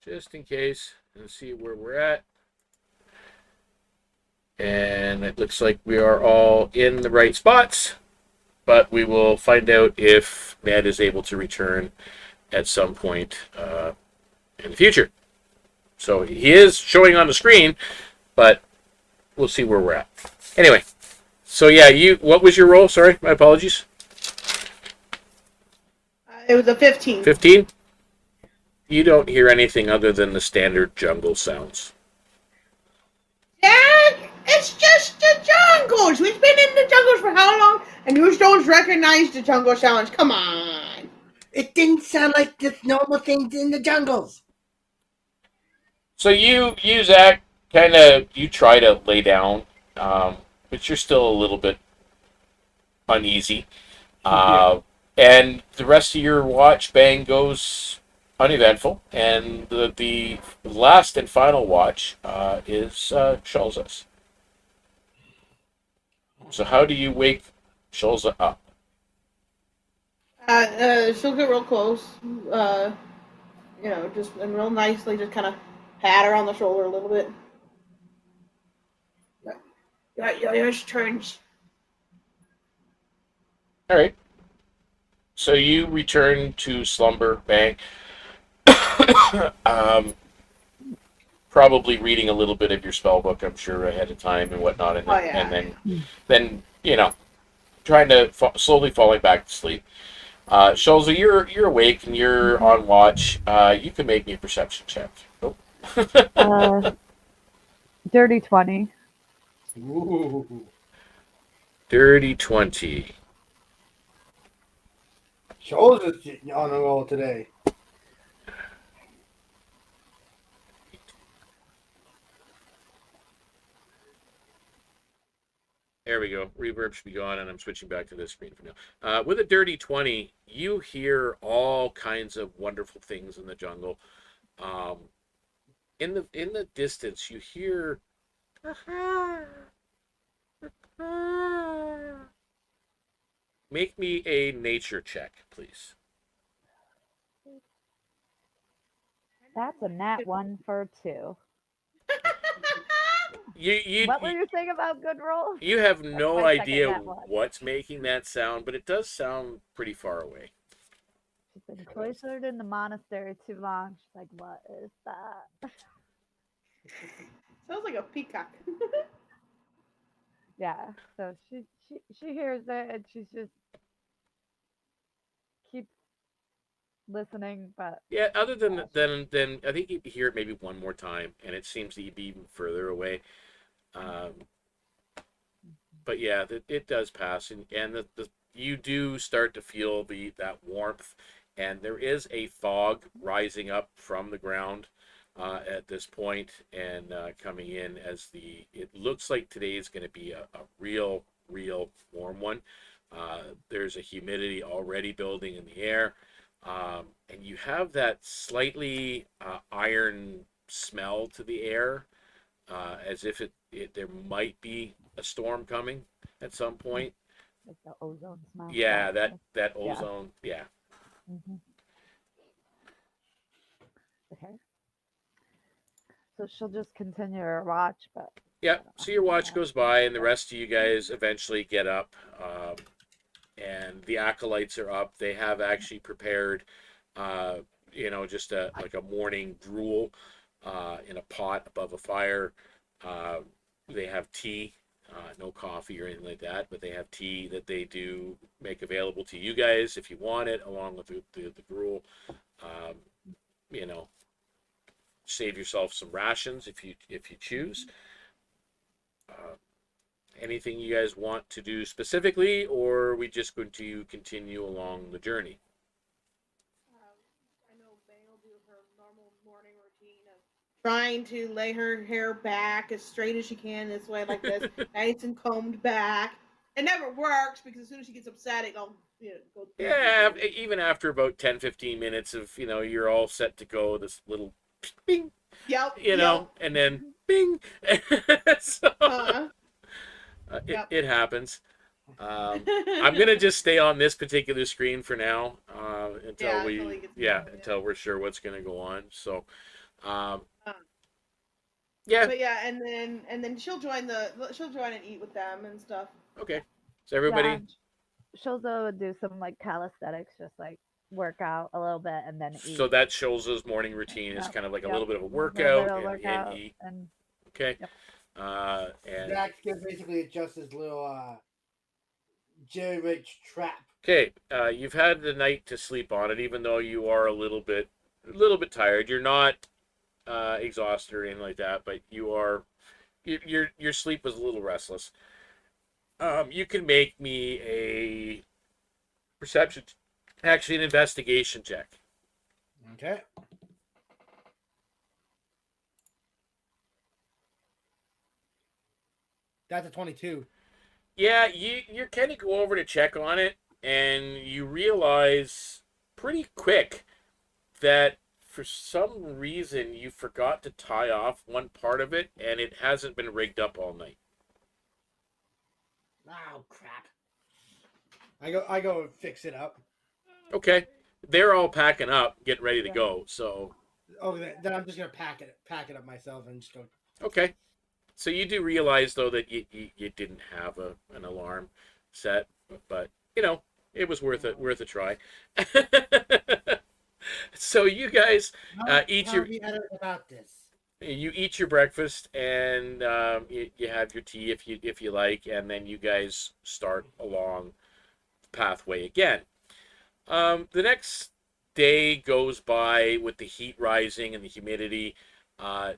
just in case and see where we're at. And it looks like we are all in the right spots, but we will find out if Ned is able to return at some point in the future. So he is showing on the screen, but we'll see where we're at. Anyway, so yeah, what was your roll? Sorry, my apologies. It was a 15. 15? You don't hear anything other than the standard jungle sounds. Dad, it's just the jungles. We've been in the jungles for how long? And you don't recognize the jungle sounds. Come on. It didn't sound like the normal things in the jungles. So you Zakk, kind of, you try to lay down, but you're still a little bit uneasy. And the rest of your watch, bang, goes uneventful. And the last and final watch is Shulza's. So how do you wake Shulza up? She'll get real close. Just and real nicely, just kind of pat her on the shoulder a little bit. Yours turns. All right. So you return to slumber, bang. Probably reading a little bit of your spell book, I'm sure, ahead of time and whatnot, and then trying to slowly falling back to sleep. Shulza, you're awake and you're on watch. You can make me a perception check. Oh. Dirty 20. Ooh. Dirty 20. Shulza's on a roll today. There we go. Reverb should be gone, and I'm switching back to this screen for now. With a dirty 20, you hear all kinds of wonderful things in the jungle. In the distance, you hear. Make me a nature check, please. That's a nat 1 for 2. What were you saying about good rolls? You have no idea nat 1. what's making that sound, but it does sound pretty far away. She's been cloistered in the monastery too long. She's like, what is that? Sounds like a peacock. Yeah, so she hears it and she's just keeps listening, but Yeah, other than I think you hear it maybe one more time, and it seems to be even further away. But yeah, it does pass, and you do start to feel that warmth, and there is a fog rising up from the ground at this point, and coming in as it looks like today is going to be a real warm one. There's a humidity already building in the air, and you have that slightly iron smell to the air, as if there might be a storm coming at some point. like the ozone smell. Yeah, that ozone. Yeah. Mm-hmm. Okay. So she'll just continue her watch, but Yeah. So your watch goes by, and the rest of you guys eventually get up, and the acolytes are up. They have actually prepared, just like a morning gruel in a pot above a fire. They have tea, no coffee or anything like that, but they have tea that they do make available to you guys if you want it, along with the gruel. Save yourself some rations if you choose. Anything you guys want to do specifically, or are we just going to continue along the journey? I know Bay will do her normal morning routine of trying to lay her hair back as straight as she can this way, like this, nice and combed back. It never works because as soon as she gets upset, it all go. Yeah, even after about 10-15 minutes of you're all set to go, this little bing, Yep. you know, and then bing. So Yep. it happens. I'm gonna just stay on this particular screen for now until Yeah, until he gets going, yeah. until we're sure what's gonna go on. So, um, Uh, yeah, But yeah, and then she'll join and eat with them and stuff. okay. So Yeah, everybody, Shulza would do some like calisthenics, just like work out a little bit and then so eat. that shows us morning routine is Yep, kind of like a yep. little bit of a A little bit workout of and workout eat. and Okay. Yep. And Zakk can basically adjust his little Jerry Rich trap. okay, you've had the night to sleep on it, even though you are a little bit tired. You're not exhausted or anything like that, but you are. Your sleep was a little restless. You can make me a perception, actually an investigation check. Okay. That's a 22. Yeah, you kind of go over to check on it, and you realize pretty quick that for some reason you forgot to tie off one part of it, and it hasn't been rigged up all night. Oh crap! I go fix it up. Okay, they're all packing up, getting ready to Yeah. go. So Oh, then I'm just gonna pack it up myself and just go. okay, so you do realize though that you didn't have an alarm set, but you know it was worth a try. So you guys eat Tell your me about this. you eat your breakfast and you have your tea if you like, and then you guys start along the pathway again. The next day goes by with the heat rising and the humidity.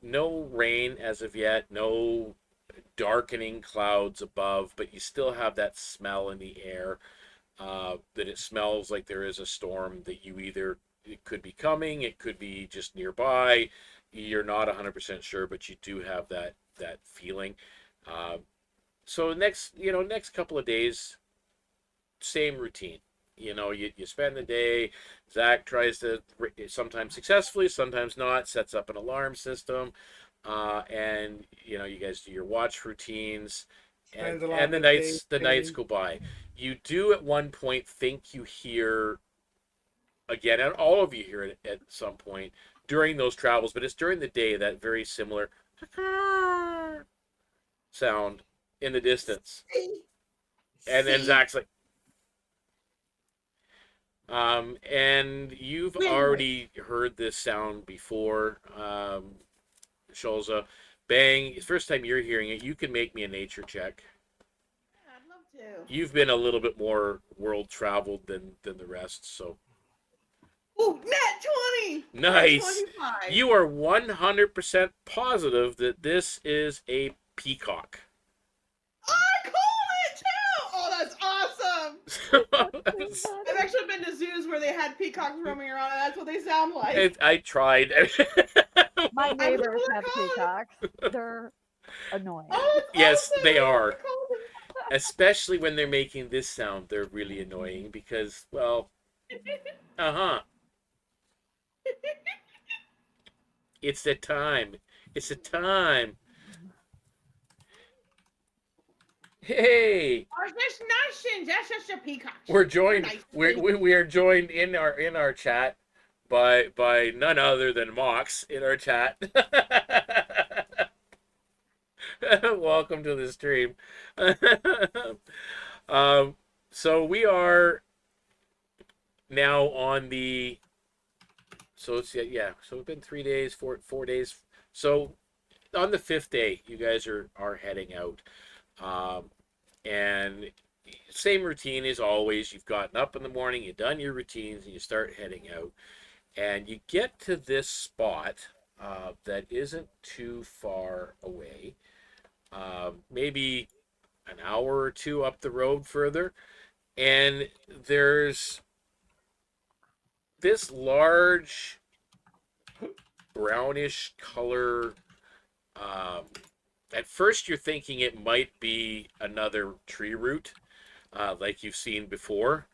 No rain as of yet, no darkening clouds above, but you still have that smell in the air that it smells like there is a storm that it could be coming, it could be just nearby. You're not 100% sure, but you do have that feeling. So next couple of days, same routine. You spend the day. Zakk tries to, sometimes successfully, sometimes not, sets up an alarm system, and you guys do your watch routines, and Spends a lot the of his nights days go by. You do at one point think you hear again, and all of you hear it at some point during those travels, but it's during the day that very similar sound in the distance, and then Zack's like. And you've already heard this sound before, Shulza. Bang, first time you're hearing it, you can make me a nature check. Yeah, I'd love to. You've been a little bit more world traveled than the rest, so. Ooh, net 20! Nice! 25. You are 100% positive that this is a peacock. I called it too! Oh, that's awesome! I've actually been to zoos where they had peacocks roaming around, and that's what they sound like. I tried. my I'm neighbors gonna have call it. peacocks. They're annoying. Oh, that's Yes, awesome. they I'm are. gonna call it. Especially when they're making this sound, they're really annoying because, well, it's the time. It's the time. Hey, Oh, that's nice. That's just a peacock. we're joined. Nice. We are joined in our chat by none other than Moxx in our chat. Welcome to the stream. So we are now on the. So it's yeah. So it's been 3 days, 4 days. So on the 5th day, you guys are heading out, and same routine as always. You've gotten up in the morning, you've done your routines, and you start heading out, and you get to this spot that isn't too far away, maybe an hour or two up the road further, and there's this large brownish color. At first, you're thinking it might be another tree root, like you've seen before,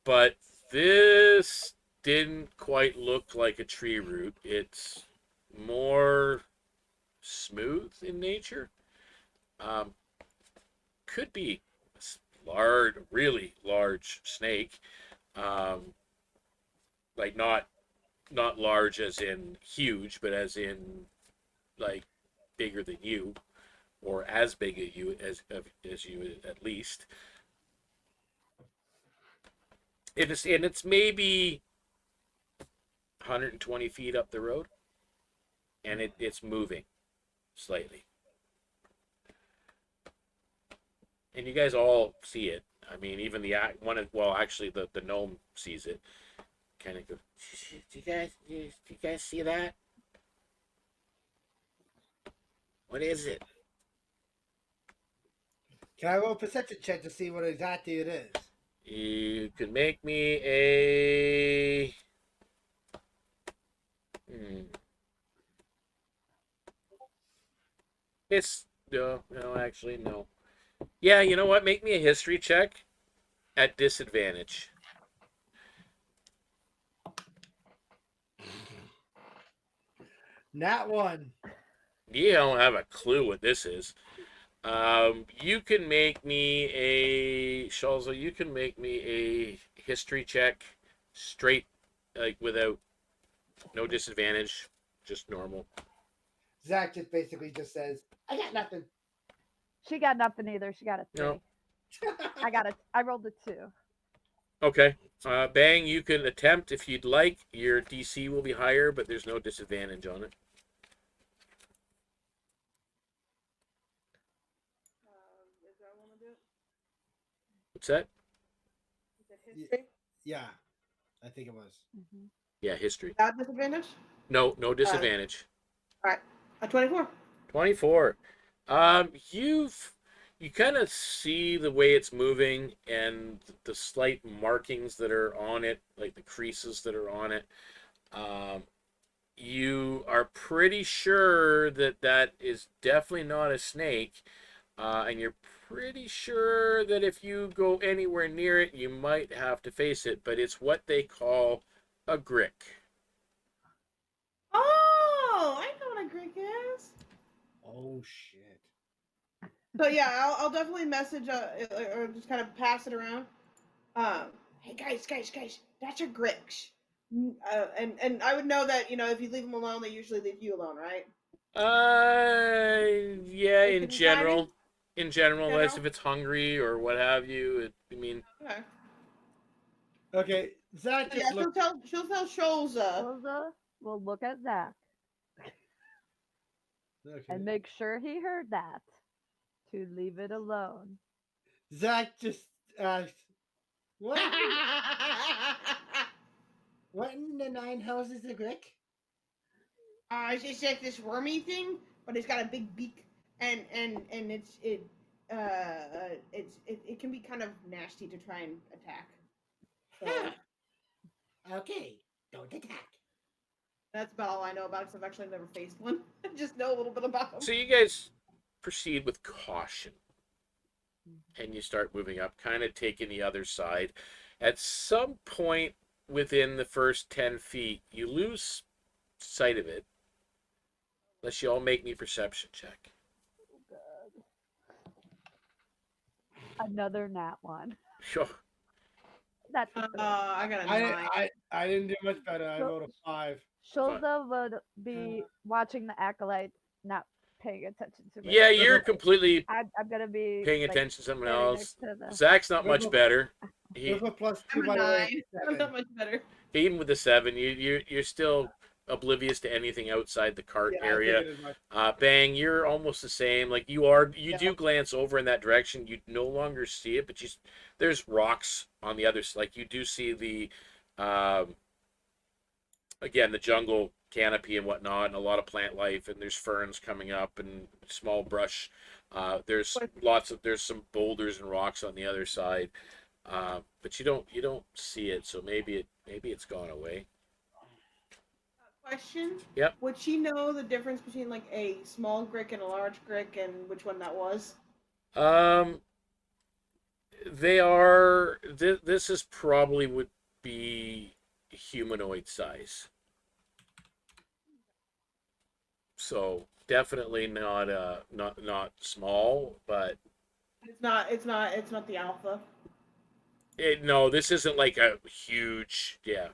but this didn't quite look like a tree root. It's more smooth in nature. Could be a large, really large snake. Like not large as in huge, but as in like bigger than you, or as big as you at least. And it's maybe 120 feet up the road, and it's moving slightly. And you guys all see it. I mean, even actually, the gnome sees it. Kind of go. Do you guys see that? What is it? Can I roll a perception check to see what exactly it is? You can make me a. It's no, actually no. Yeah, you know what? Make me a history check at disadvantage. Nat 1. You don't have a clue what this is. You can make me a Shulza. You can make me a history check, straight, like without no disadvantage, just normal. Zakk just basically just says, I got nothing. She got nothing either. She got a 3. No. I rolled a 2. Okay. Bang, you can attempt if you'd like. Your DC will be higher, but there's no disadvantage on it. Is that one to do it? What's that? Is it history? Yeah, I think it was. Mm-hmm. Yeah, history. Without disadvantage? No disadvantage. All right. A 24. 24. You kind of see the way it's moving and the slight markings that are on it, like the creases that are on it. You are pretty sure that is definitely not a snake, and you're pretty sure that if you go anywhere near it, you might have to face it. But it's what they call a grick. Oh, I know what a Greek is. Oh, shit. So yeah, I'll definitely message or just kind of pass it around. Hey guys, that's a Grix. And I would know that if you leave them alone, they usually leave you alone, right? Yeah, Like in the general. dragon? In general, unless General? if it's hungry or what have you. I mean, Okay. Okay, Zakk So yeah, just looked. she'll tell Shulza. Shulza will look at Zakk Okay. and make sure he heard that to leave it alone. Zakk just asked, what? What in the nine hells is a grick? It's like this wormy thing, but it's got a big beak, and it can be kind of nasty to try and attack. So Okay, don't attack. that's about all I know about it, because I've actually never faced one. I just know a little bit about them. so you guys proceed with caution. And you start moving up, kind of taking the other side. At some point within the first 10 feet, you lose sight of it. Unless you all make me perception check. Oh, God. Another nat 1. Sure. That's a 3. I got a 9. I didn't do much better. I rolled a 5. Shulza would be watching the acolyte, not paying attention to me. Yeah, you're completely I'm gonna be paying like, attention to someone standing else. next to the- Zack's not much better. He, With a plus I'm 2 a by the way. 9. I'm not much better. even with the 7, you're still oblivious to anything outside the cart Yeah, I area. figured as much. Bang, you're almost the same. Like you do glance over in that direction. You no longer see it, but there's rocks on the other side. Like you do see the, again, the jungle canopy and whatnot, and a lot of plant life, and there's ferns coming up and small brush. There's some boulders and rocks on the other side, but you don't see it. So maybe it's gone away. Question. Yep. Would she know the difference between like a small grick and a large grick, and which one that was? They are. This is probably would be humanoid size. So definitely not small, but It's not the alpha. no, this isn't like a huge. Yeah.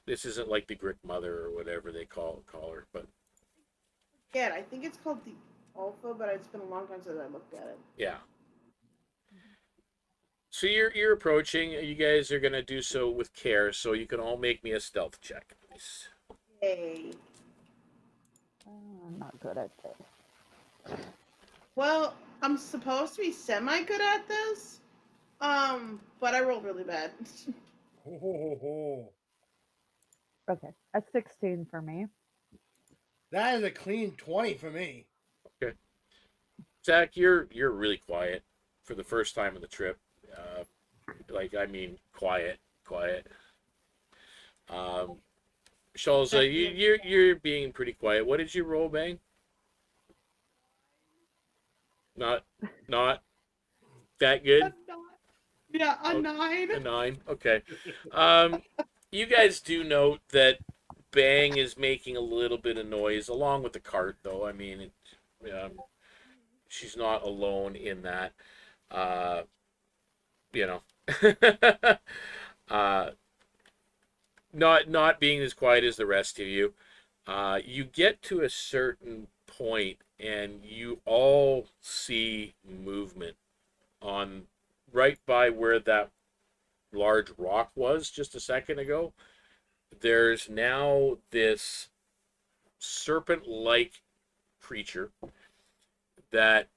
This isn't like the Grick Mother or whatever they call her, but Yeah, I think it's called the alpha, but it's been a long time since I looked at it. yeah. So you're approaching. You guys are gonna do so with care. So you can all make me a stealth check, please. Yay. I'm not good at this. Well, I'm supposed to be semi good at this. But I rolled really bad. Ho, ho, ho, ho. Okay, a 16 for me. That is a clean 20 for me. Okay, Zakk, you're really quiet for the first time of the trip. Uh, like I mean, quiet. Shulza, you're being pretty quiet. What did you roll, Bang? Not that good. Yeah, a Oh, 9. a 9. Okay. You guys do note that Bang is making a little bit of noise along with the cart, though. I mean, she's not alone in that. Uh, you know, uh, not being as quiet as the rest of you. You get to a certain point, and you all see movement on right by where that large rock was just a second ago. There's now this serpent-like creature that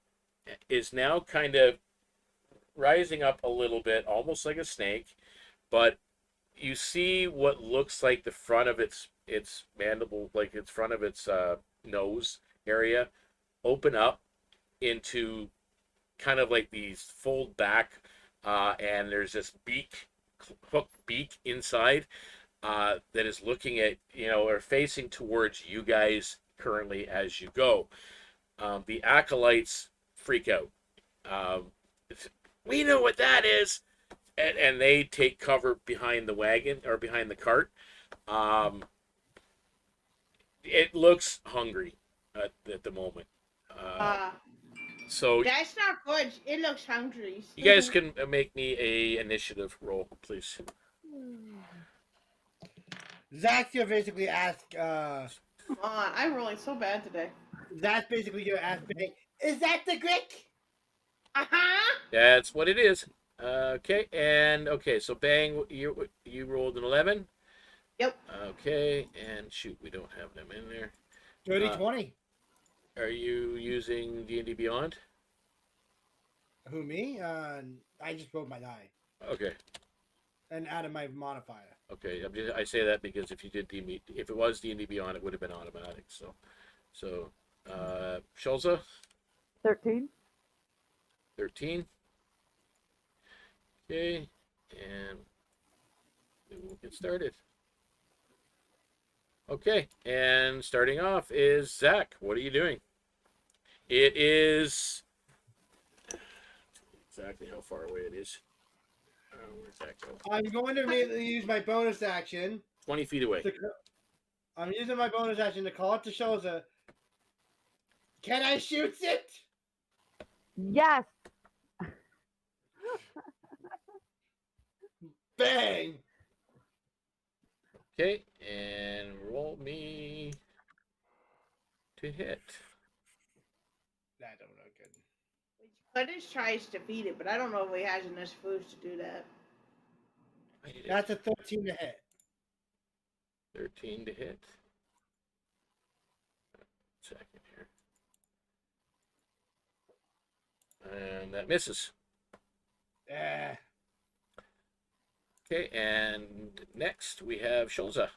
is now kind of rising up a little bit, almost like a snake, but you see what looks like the front of its mandible, like its front of its nose area, open up into kind of like these fold back, and there's this hooked beak inside that is looking at or facing towards you guys currently as you go. The acolytes freak out. Um, we know what that is, and they take cover behind the wagon or behind the cart. Um, it looks hungry at the moment. Uh, So that's not good. It looks hungry. you guys can make me a initiative roll, please. Zakk, you basically ask, Come on, I'm rolling so bad today. That's basically your ask, is that the Grick? Uh-huh. That's what it is. Okay, so Bang, you rolled an 11. Yep. Okay, and shoot, we don't have them in there. 30-20. Are you using D&D Beyond? Who, me? I just rolled my die Okay, and added my modifier. okay. I say that because if you did if it was D&D Beyond, it would have been automatic. So, Shulza, 13. 13. Okay, and we will get started. Okay, and starting off is Zakk. What are you doing? It is exactly how far away it is. Where's that go? I'm going to immediately use my bonus action. 20 feet away. I'm using my bonus action to call it to Shulza. Can I shoot it? Yes. Bang! Okay, and roll me to hit. That don't look good. Curtis tries to feed it, but I don't know if he has enough food to do that. That's a 13 to hit. 13 to hit. Second here. And that misses. Eh. Okay, and next we have Shulza.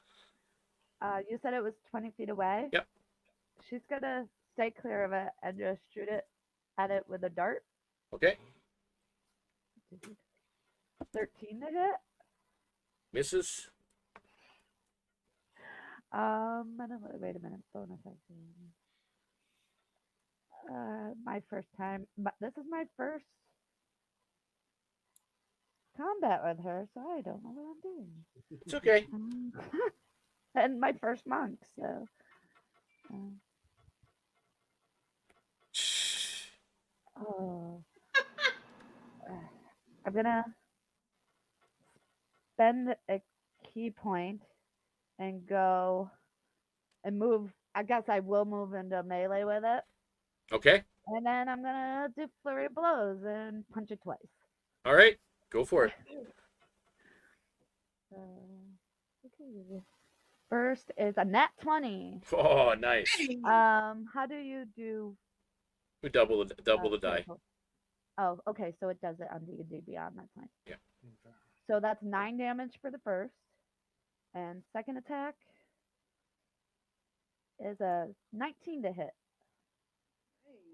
You said it was 20 feet away? Yep. She's going to stay clear of it and just shoot it at it with a dart. Okay, 13 to hit. misses. Wait a minute. Bonus action. My first time. This is my first combat with her, so I don't know what I'm doing. It's okay. And my first monk, so Oh, I'm gonna spend a key point and go and move. I guess I will move into melee with it, Okay. and then I'm gonna do flurry of blows and punch it twice. All right. Go for it. Okay. First is a nat 20. Oh, nice. How do you do? We double the die. critical? Oh, okay. So it does it on D&D Beyond. That's fine. Yeah. So that's 9 damage for the first, and second attack is a 19 to hit,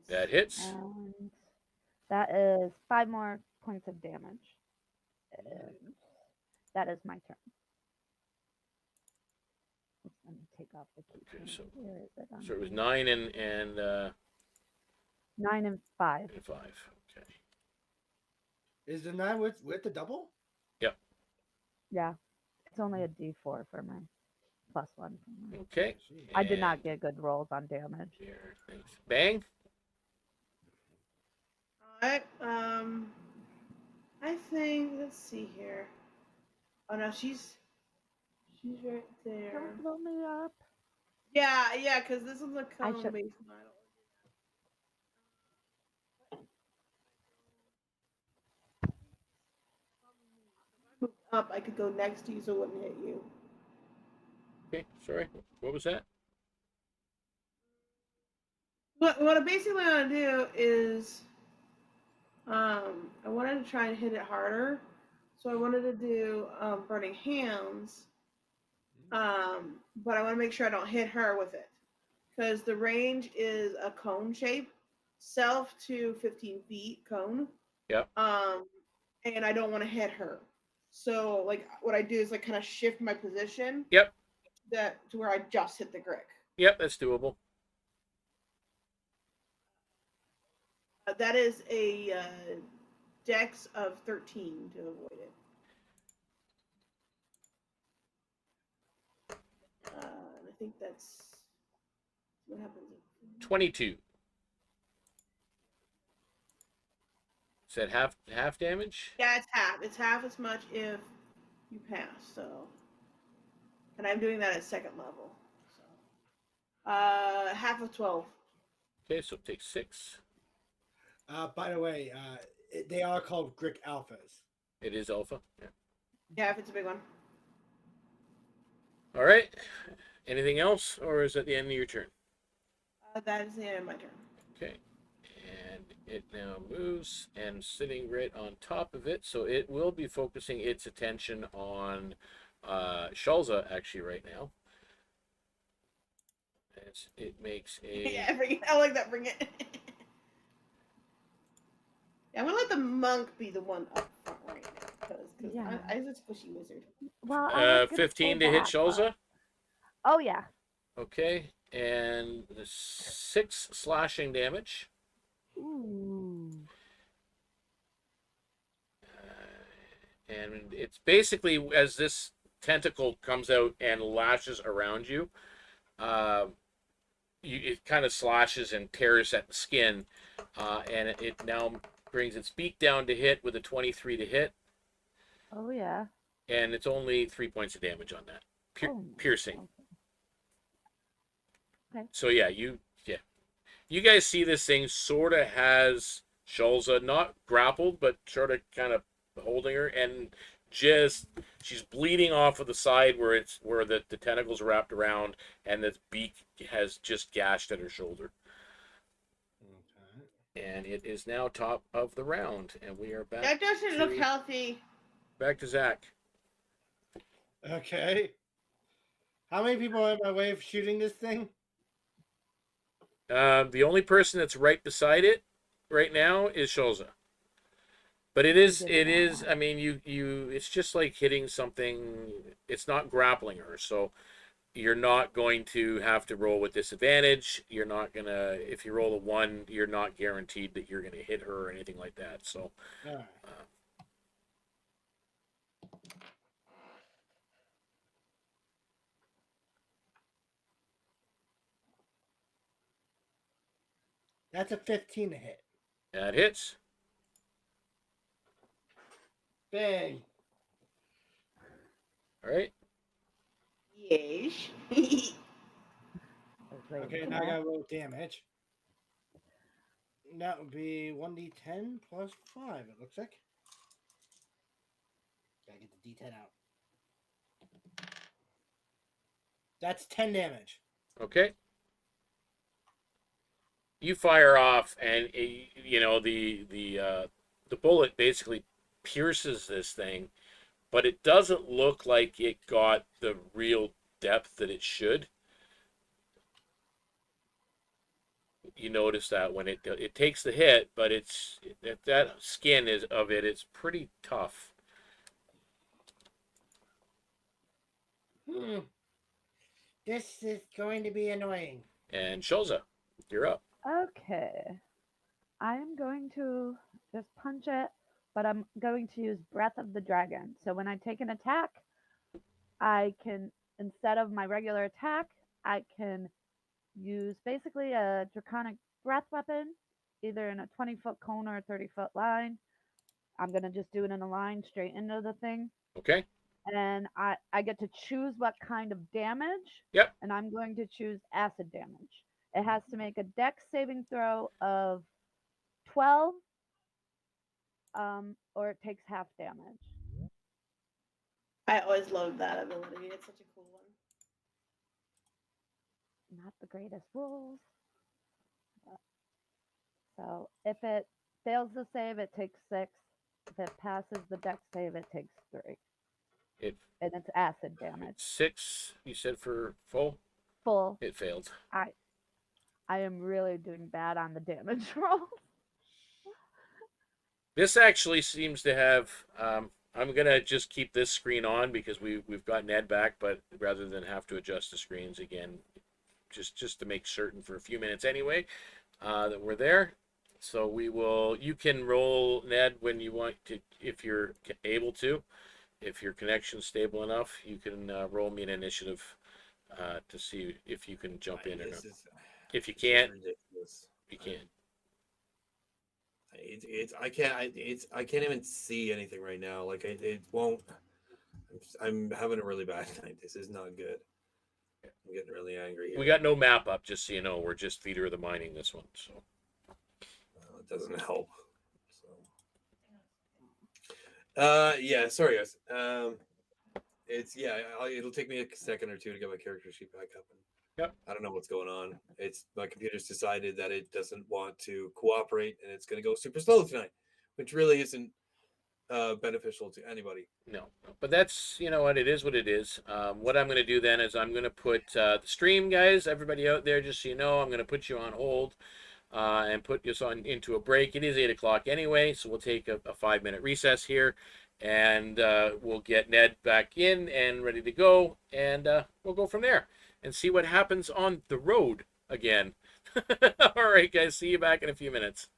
That hits. and that is 5 more points of damage. And that is my turn. Let me take off the key. Okay, so- Where is it? So it was 9 and 9 and 5. 5. Okay. Is the 9 with the double? Yeah, it's only a D4 for my +1. For my... Okay. I did not And get good rolls on damage. here, thanks. Bang. Alright, I think, let's see here. Oh no, she's right there. Don't blow me up. Yeah, because this one's a I cone should- based model. Moved up, I could go next to you so it wouldn't hit you. Okay. Sorry. What was that? What I basically want to do is, I wanted to try and hit it harder, so I wanted to do burning hands, but I want to make sure I don't hit her with it, because the range is a cone shape, self to 15 feet cone. Yep. And I don't want to hit her, so like what I do is like kind of shift my position. Yep. That to where I just hit the Grick. Yep. That's doable. That is a dex of 13 to avoid it. And I think that's what happens. 22. Is that half damage? Yeah, it's half. It's half as much if you pass. So, and I'm doing that at second level. So, half of 12. Okay, so take 6. By the way, they are called Grick Alphas. It is alpha. Yeah. Yeah, if it's a big one. All right. Anything else, or is that the end of your turn? That is the end of my turn. Okay. And it now moves and sitting right on top of it, so it will be focusing its attention on Shulza actually right now. As it makes a Yeah, bring it. I like that. Bring it. Yeah, I'm gonna let the monk be the one up front right now, because Yeah. I'm a squishy wizard. Well, I was gonna 15 say to hit that, Shulza. but- Oh yeah. Okay, and the 6 slashing damage. Ooh. And it's basically as this tentacle comes out and lashes around you, it kind of slashes and tears at the skin, and it now brings its beak down to hit with a 23 to hit, Oh yeah. and it's only 3 points of damage on that. Oh, Piercing. Okay. So yeah, you guys see this thing sort of has Shulza not grappled, but sort of kind of holding her, and just she's bleeding off of the side where the tentacles are wrapped around, and the beak has just gashed at her shoulder. Okay. And it is now top of the round, and we are back. That doesn't look to- healthy. Back to Zakk. Okay. How many people are in my way of shooting this thing? The only person that's right beside it right now is Shulza. But it is. I mean, it's just like hitting something. It's not grappling her, so you're not going to have to roll with disadvantage. You're not gonna. If you roll a 1, you're not guaranteed that you're gonna hit her or anything like that. So, All right. That's a 15 to hit. That hits. Bang. All right. Yes. I was waiting Okay, for now I that. gotta roll damage. That would be 1d10 plus 5, it looks like. Gotta get the d10 out. That's 10 damage. Okay. You fire off, and the bullet basically pierces this thing, but it doesn't look like it got the real depth that it should. You notice that when it takes the hit, but that skin is of it. It's pretty tough. This is going to be annoying. And Shulza, you're up. Okay. I am going to just punch it, but I'm going to use Breath of the Dragon. So when I take an attack, I can, instead of my regular attack, I can use basically a draconic breath weapon, either in a 20-foot cone or a 30-foot line. I'm going to just do it in a line straight into the thing. Okay. And I get to choose what kind of damage. Yep. And I'm going to choose acid damage. It has to make a dex saving throw of 12, or it takes half damage. I always loved that ability. It's such a cool one. Not the greatest rules. So if it fails the save, it takes 6. If it passes the dex save, it takes 3. It And it's acid damage. 6. You said for full. Full. It failed. I am really doing bad on the damage roll. This actually seems to have. I'm gonna just keep this screen on because we've got Nedd back, but rather than have to adjust the screens again, just to make certain for a few minutes anyway, that we're there. So we will. You can roll Nedd when you want to, if you're able to. If your connection's stable enough, you can roll me an initiative to see if you can jump in or not. If you can't, you can't. I can't even see anything right now. Like it won't. I'm having a really bad night. This is not good. I'm getting really angry here. We got no map up, just so you know. We're just Theater of the Mining this one, so It doesn't help. So, yeah. Sorry, guys. It'll take me a second or two to get my character sheet back up. Yep. I don't know what's going on. It's my computer's decided that it doesn't want to cooperate, and it's going to go super slow tonight, which really isn't beneficial to anybody. no. But that's, you know what, it is what it is. What I'm going to do then is I'm going to put the stream, guys, everybody out there, just so you know, I'm going to put you on hold and put this on into a break. It is 8 o'clock anyway, so we'll take a 5-minute recess here, and we'll get Nedd back in and ready to go, and we'll go from there and see what happens on the road again. All right, guys, see you back in a few minutes.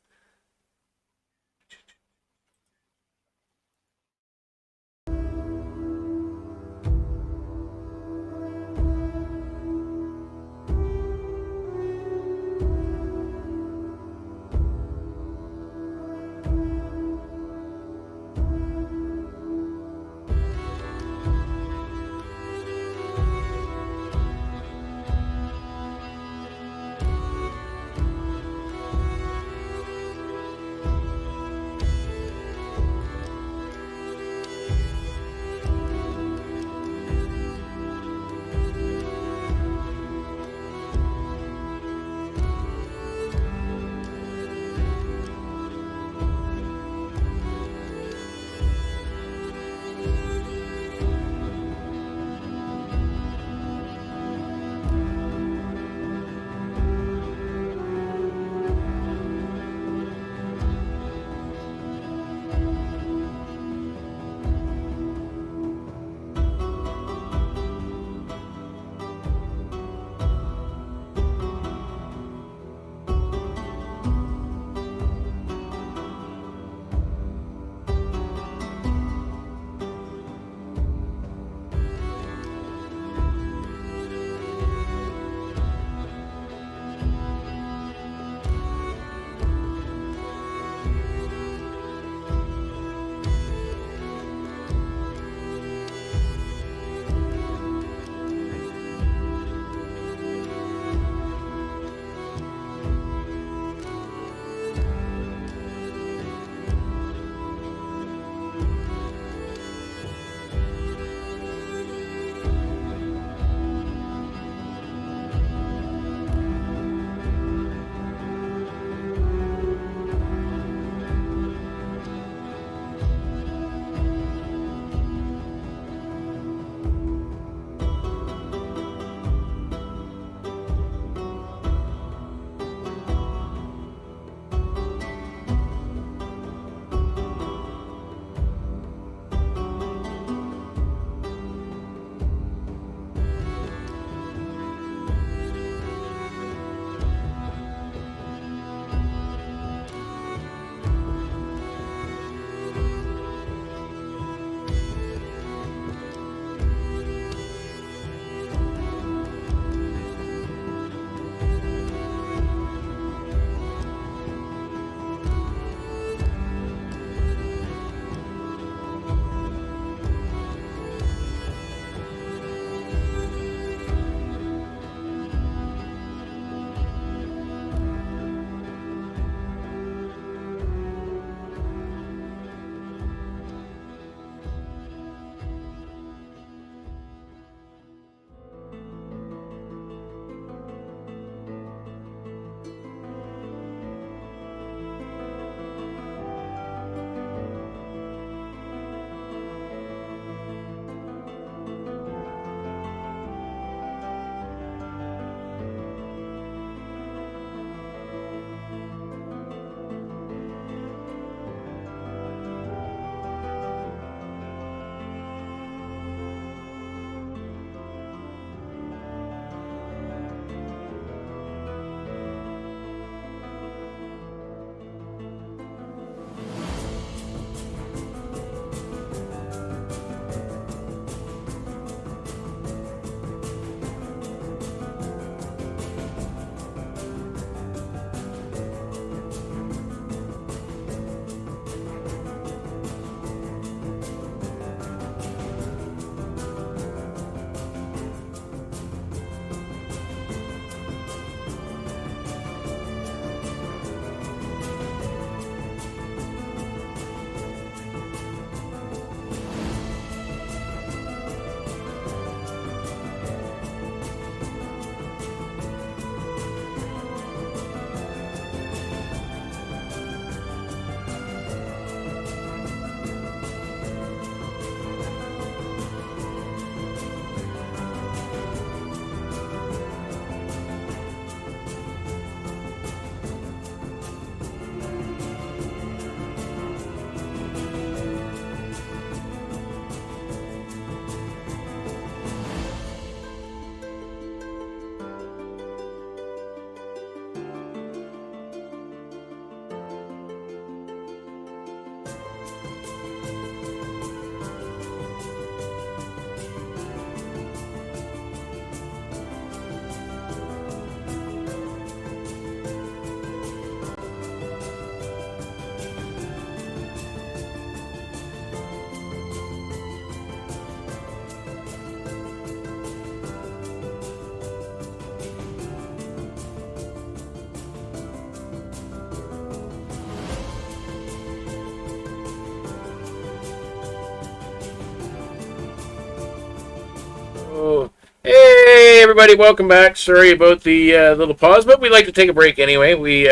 Hey, everybody, welcome back. Sorry about the little pause, but we like to take a break anyway. We,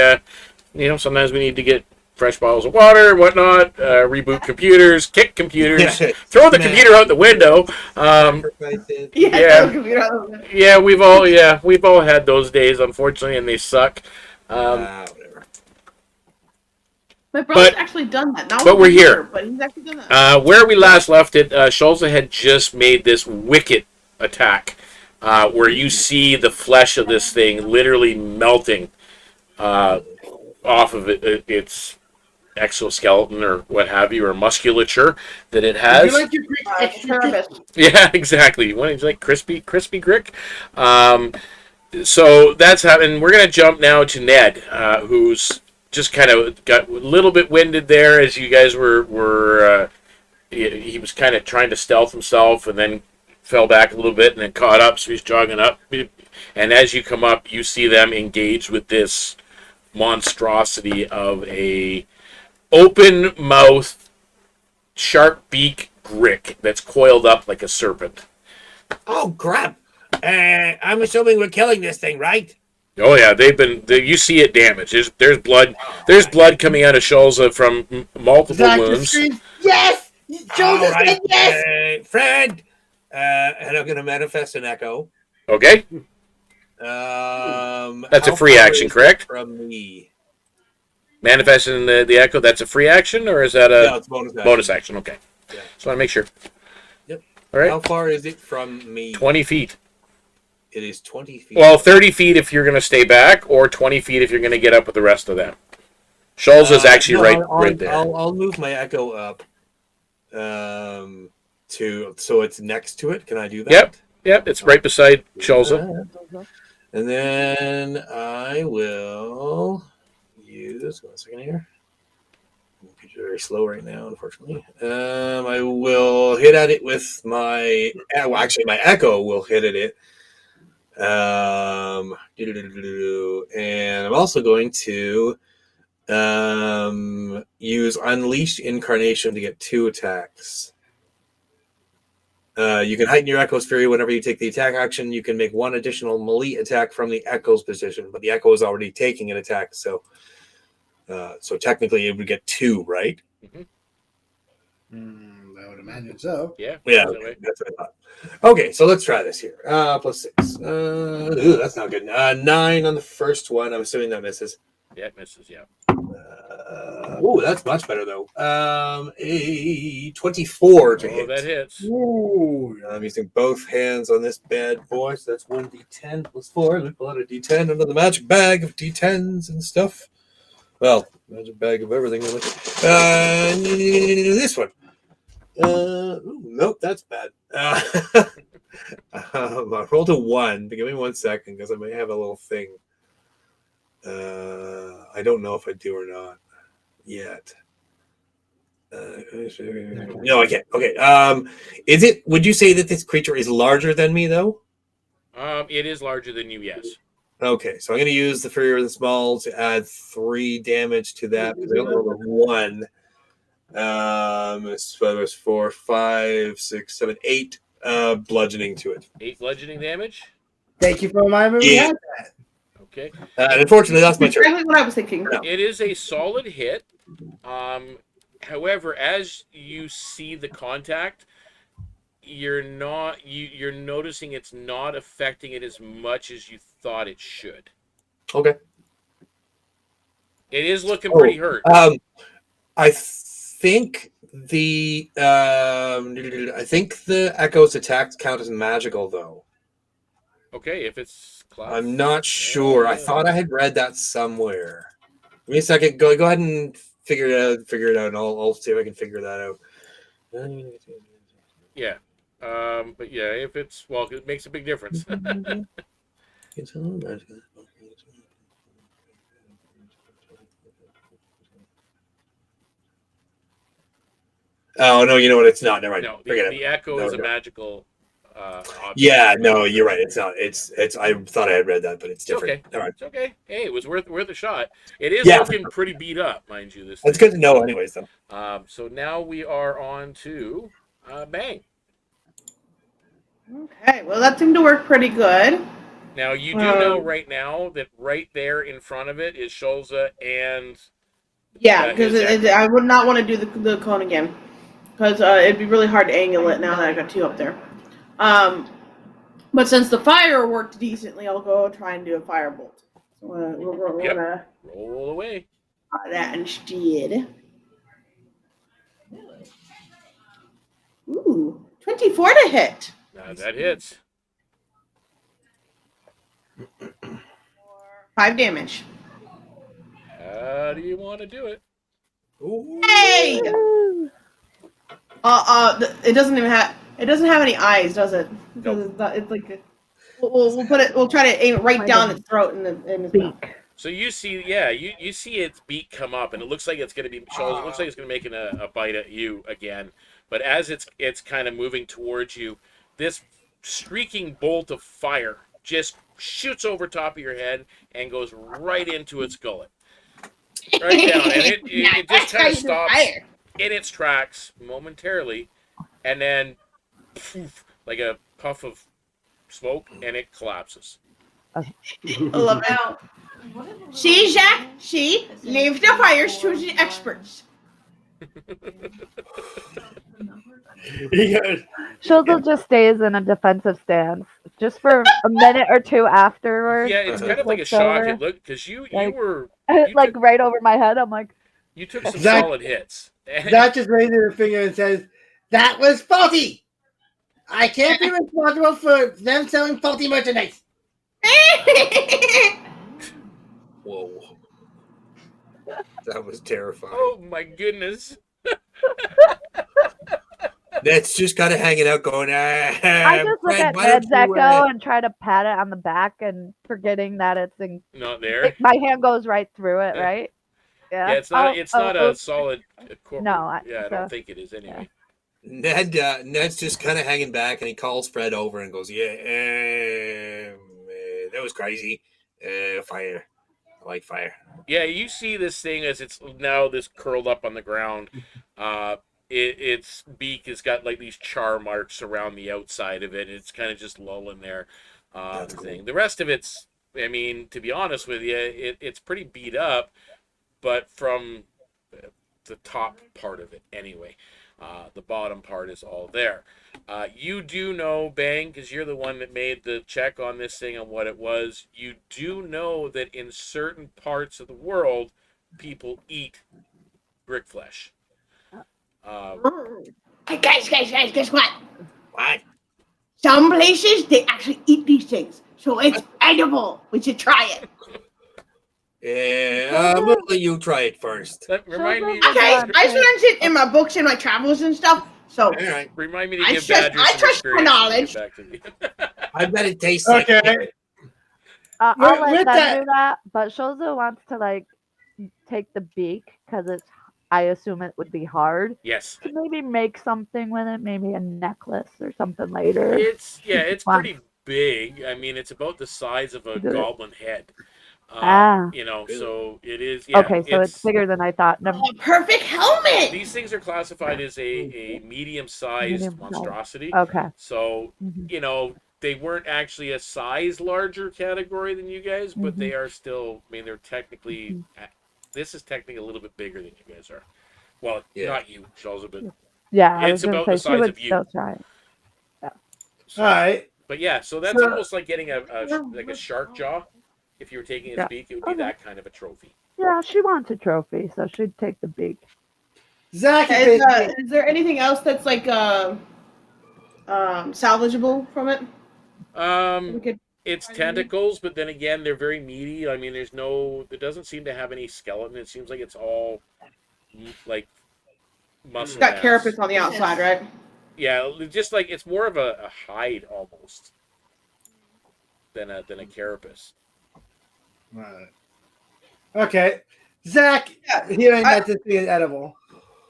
sometimes we need to get fresh bottles of water, whatnot, reboot computers, kick computers, throw the computer out the window. Yeah, yeah, we've all had those days, unfortunately, and they suck. Whatever. My brother's actually done that. Not but with we're computer, here. But he's actually done that. Where we last left it, Shulza had just made this wicked attack, where you see the flesh of this thing literally melting off of its exoskeleton or what have you, or musculature that it has. You like your Greek extra Cerebus. Yeah, exactly. You want like crispy Grick. So that's happening. We're gonna jump now to Nedd, who's just kind of got a little bit winded there as you guys were he was kind of trying to stealth himself and then fell back a little bit and then caught up, so he's jogging up. And as you come up, you see them engaged with this monstrosity of a open mouth, sharp beak Grick that's coiled up like a serpent. Oh, crap. I'm assuming we're killing this thing, right? Oh yeah, you see it damaged. There's blood. There's blood coming out of Shulza from multiple Zakk wounds. just screams, yes! Shulza said yes! Fred! And I'm going to manifest an echo. Okay, That's a free action, correct? From me. Manifesting the echo. That's a free action, or is that No, it's bonus action. bonus action? Okay, Yeah. just want to make sure. Yep. All right. How far is it from me? 20 feet. It is 20 feet. Well, 30 feet if you're going to stay back, or 20 feet if you're going to get up with the rest of them. Shulza's actually right there. I'll move my echo up. So it's next to it. Can I do that? Yep, it's right beside Shulza. And then I will use 1 second here. It's very slow right now, unfortunately. I will hit at it with my. Well, actually, my echo will hit at it. And I'm also going to use Unleashed Incarnation to get 2 attacks. You can heighten your Echo's Fury whenever you take the attack action. You can make 1 additional melee attack from the Echo's position, but the Echo is already taking an attack, so technically it would get 2, right? I would imagine so. Yeah. Yeah, that's what I thought. Okay, so let's try this here. Plus 6. That's not good. 9 on the first one. I'm assuming that misses. Yeah, it misses, yeah. That's much better, though. A 24 to hit. That hits. Ooh, I'm using both hands on this bad boy, so that's 1d10 plus 4. Let me pull out a d10 under the magic bag of d10s and stuff. Well, magic bag of everything, really. This one. Nope, that's bad. I rolled a 1, but give me 1 second because I may have a little thing. I don't know if I do or not yet. No, I can't. Okay. Would you say that this creature is larger than me, though? It is larger than you, yes. Okay, so I'm going to use the Fury of the Small to add 3 damage to that because I don't roll a 1. So it was 4, 5, 6, 7, 8 bludgeoning to it. 8 bludgeoning damage. Thank you for reminding me we had that. Okay. And unfortunately, that's my turn. Exactly what I was thinking. It is a solid hit. However, as you see the contact, you're noticing it's not affecting it as much as you thought it should. Okay. It is looking pretty hurt. I think the Echo's attacks count as magical, though. Okay, if it's class. I'm not sure. I thought I had read that somewhere. Give me a second. Go ahead and figure it out, and I'll see if I can figure that out. Yeah. But yeah, if it's it makes a big difference. Oh no, you know what? It's not. Never mind. No, Forget the it. echo No, is a no. magical object. Yeah, no, you're right. It's not. It's. I thought I had read that, but it's different. Okay. All right. It's okay. Hey, it was worth a shot. It is Yeah. looking pretty beat up, mind you. This That's thing. good to know, anyways. Though. So now we are on to Bang. Okay, well that seemed to work pretty good. Now you do know right now that right there in front of it is Shulza and Yeah, because Zakk. I would not want to do the cone again, because it'd be really hard to angle it now that I got two up there. But since the fire worked decently, I'll go try and do a firebolt. So we're Yep. gonna Roll away. try that instead. Ooh, 24 to hit. That hits. 5 damage. How do you want to do it? Ooh. Hey! It doesn't even have. It doesn't have any eyes, does it? Because Nope. it's, not, it's like. We'll put it. We'll try to aim it right down its throat and its mouth. Beak. So you see, yeah, you see its beak come up, and it looks like it's going to be. Shulza, it looks like it's going to make a bite at you again. But as it's kind of moving towards you, this streaking bolt of fire just shoots over top of your head and goes right into its gullet, right down, and it just kind of stops in its tracks momentarily, and then poof, like a puff of smoke, and it collapses. I love it. See, Zakk? See? Leave the fires to the experts. He goes, Shulza just stays in a defensive stance just for a minute or two afterwards. Yeah, it's kind of like a looks shock. over. It looked because you Like- were like took- right over my head. I'm like, you took some Zakk- solid hits. Zach just raises her finger and says, "That was faulty. I can't be responsible for them selling faulty merchandise." Whoa. That was terrifying. Oh my goodness! That's just kind of hanging out going, I just look at Nedd's echo and try to pat it on the back and forgetting that it's in. Not there. My hand goes right through it, right? Yeah, it's not. It's not a oops. solid corporate. No, I so- don't think it is anyway. Ned's just kind of hanging back, and he calls Fred over and goes, "Yeah, that was crazy. Fire. I like fire." Yeah, you see this thing as it's now this curled up on the ground. Its beak has got like these char marks around the outside of it. It's kind of just lolling there. That's cool. The rest of it's, I mean, to be honest with you, it's pretty beat up, but from the top part of it anyway. The bottom part is all there. You do know, Bang, because you're the one that made the check on this thing and what it was. You do know that in certain parts of the world, people eat brick flesh. Hey guys, guess what? What? Some places they actually eat these things, so it's edible. We should try it. Yeah, I'm gonna let you try it first. Remind me. Okay, I learned it in my books and my travels and stuff. So All right. Remind me to I give trust- Badger I some trust your experience knowledge. when we get back to you. I bet it tastes like Okay. I'll With let them that- do that, but Shulza wants to like take the beak because it's. I assume it would be hard Yes. to maybe make something with it, maybe a necklace or something later. It's Fun. pretty big. I mean, it's about the size of a Is it? goblin head. You know, Really? so it is. Yeah, Okay, so it's bigger than I thought. Never, a perfect helmet. These things are classified as a medium-sized Medium-sized. monstrosity. okay. So Mhm. you know, they weren't actually a size larger category than you guys, but Mhm. they are still. I mean, they're technically. Mhm. This is technically a little bit bigger than you guys are. Well, Yeah. not you, Shulza, but Yeah, I It's was about gonna the say she size would of you. still try it. All right. But yeah, so that's So- almost like getting like a shark jaw. If you were taking its Yeah. beak, it would be Okay. that kind of a trophy. Yeah, she wants a trophy, so she'd take the beak. Zach is Is there anything else that's like salvageable from it? We could. It's tentacles, but then again, they're very meaty. I mean, there doesn't seem to have any skeleton. It seems like it's all like muscle. It's got mass. carapace on the outside, right? Yeah, just like it's more of a hide almost than a carapace. Right. Okay. Zach, Yeah, hearing I- that this thing is edible,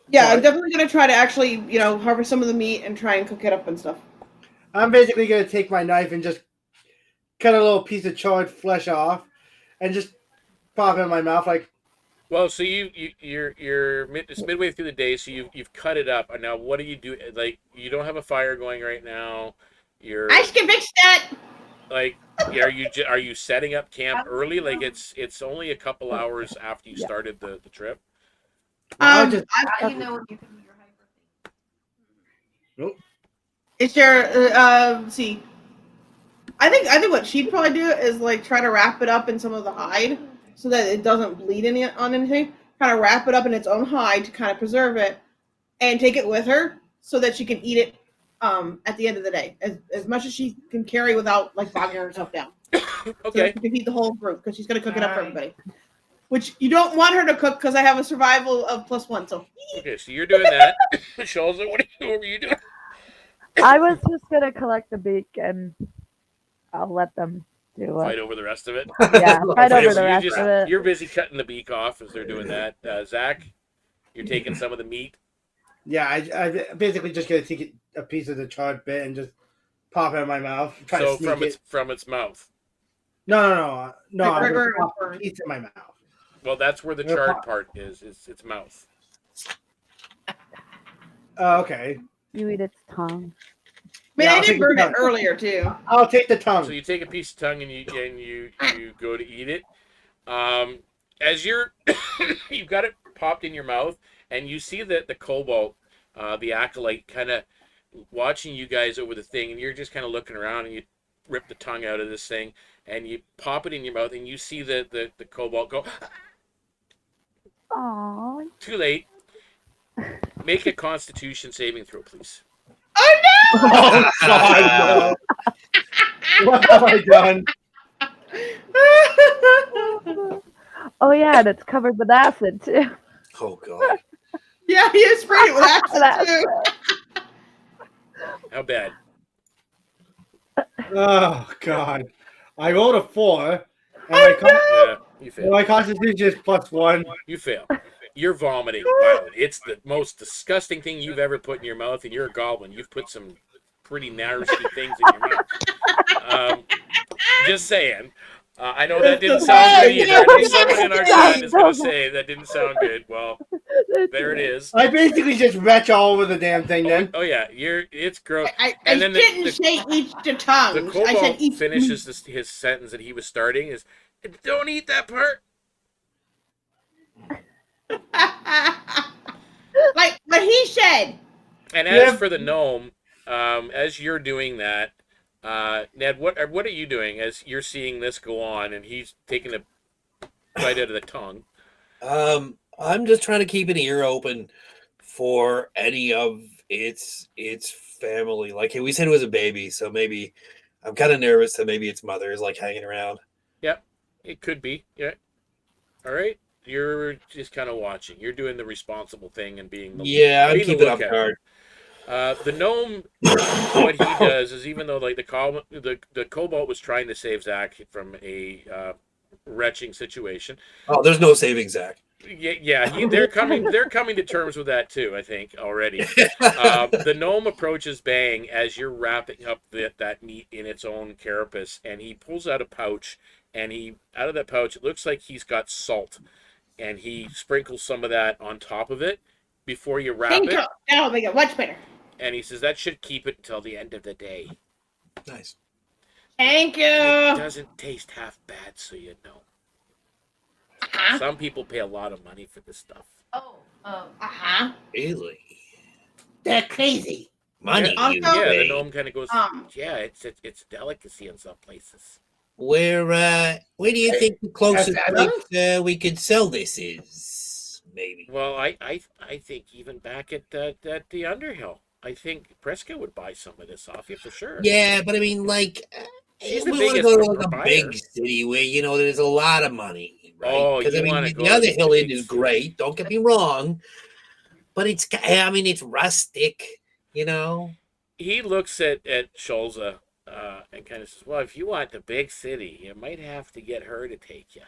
Yeah, I'm Sorry. definitely gonna try to actually, harvest some of the meat and try and cook it up and stuff. I'm basically going to take my knife and just cut a little piece of charred flesh off and just pop it in my mouth like, Well, so it's midway through the day, so you've cut it up, and now what do you do? Like, you don't have a fire going right now. You're I can fix that. like, are you setting up camp early? Like it's only a couple hours after you Yeah. started the trip. Well, I just I, You know when you can do your hyper thing. it's your see. I think what she'd probably do is like try to wrap it up in some of the hide so that it doesn't bleed on anything. Kind of wrap it up in its own hide to kind of preserve it, and take it with her so that she can eat it at the end of the day, as much as she can carry without like bogging herself down. So Okay. that she can feed the whole group because she's gonna cook it up for everybody. Which you don't want her to cook because I have a survival of +1. So Okay, so you're doing that. Shulza, what were you doing? I was just gonna collect the beak and I'll let them do Fight it. over the rest of it. Yeah, fight Okay, over so the rest of it. you're busy cutting the beak off as they're doing that. Zakk, you're taking some of the meat. yeah, I basically just gonna take a piece of the charred bit and just pop it in my mouth. Try So to sneak it. from its mouth. No. I'm Right, gonna right, pop right. a piece in my mouth. Well, that's where the Yeah, charred pop. part is its mouth. Okay. You eat its tongue. I mean, Yeah, I I'll did take burn the it tongue. earlier too. I'll take the tongue. So you take a piece of tongue and you go to eat it. As you're you've got it popped in your mouth, and you see that the kobold, the acolyte, kind of watching you guys over the thing, and you're just kind of looking around, and you rip the tongue out of this thing, and you pop it in your mouth, and you see the kobold go. Aww. Too late. Make a Constitution saving throw, please. Oh Oh God, no. What have I done? no! Oh yeah, and it's covered with acid too. Oh God. Yeah, you sprayed it with acid too. How bad? Oh God, I rolled a 4, and Yeah, you fail. my constitution is +1. You fail. You're vomiting violent. It's the most disgusting thing you've ever put in your mouth, and you're a goblin. You've put some pretty nasty things in your mouth. Just saying. I know that didn't sound good either. I know someone in our chat is going to say that didn't sound good. Well, there it is. I basically just retch all over the damn thing then. Oh yeah, it's gross. I And then didn't say eat the the tongues. I said kobold eat finishes his sentence that he was starting is, "Don't eat that part." like what he said. And as Yeah. for the gnome, as you're doing that, Nedd, what are you doing as you're seeing this go on and he's taking a bite out of the tongue? I'm just trying to keep an ear open for any of its family. Like we said, it was a baby, so maybe I'm kind of nervous that maybe its mother is like hanging around. Yep, it could be. Yeah. All right. You're just kind of watching. You're doing the responsible thing and being the Yeah, I'm being the keeping up lookout. guard. The gnome, what he does is, even though like the kobold was trying to save Zakk from a retching situation, Oh, there's no saving Zakk. they're coming to terms with that too. I think already. The gnome approaches Bang as you're wrapping up that meat in its own carapace, and he pulls out a pouch, and out of that pouch it looks like he's got salt, and he sprinkles some of that on top of it before you wrap Thank it. you. That'll make it much better. And he says that should keep it until the end of the day. Nice. Thank you. It doesn't taste half bad, so you know. Uh-huh. Some people pay a lot of money for this stuff. Oh, Uh-huh. Really? They're crazy. Money, Also- you Yeah, the say. gnome kind of goes, yeah, it's a delicacy in some places. Where do you think the closest That's place we could sell this is? Maybe. Well, I think even back at the Underhill, I think Prescott would buy some of this off you for sure. Yeah, but I mean, like, She's we the want to biggest go to like buyer. a big city where there's a lot of money, right? Oh, Because you I wanna mean, go the to other the hill big inn is city. great. Don't get me wrong, but it's rustic, you know. He looks at Shulza and kind of says, well, if you want the big city, you might have to get her to take you.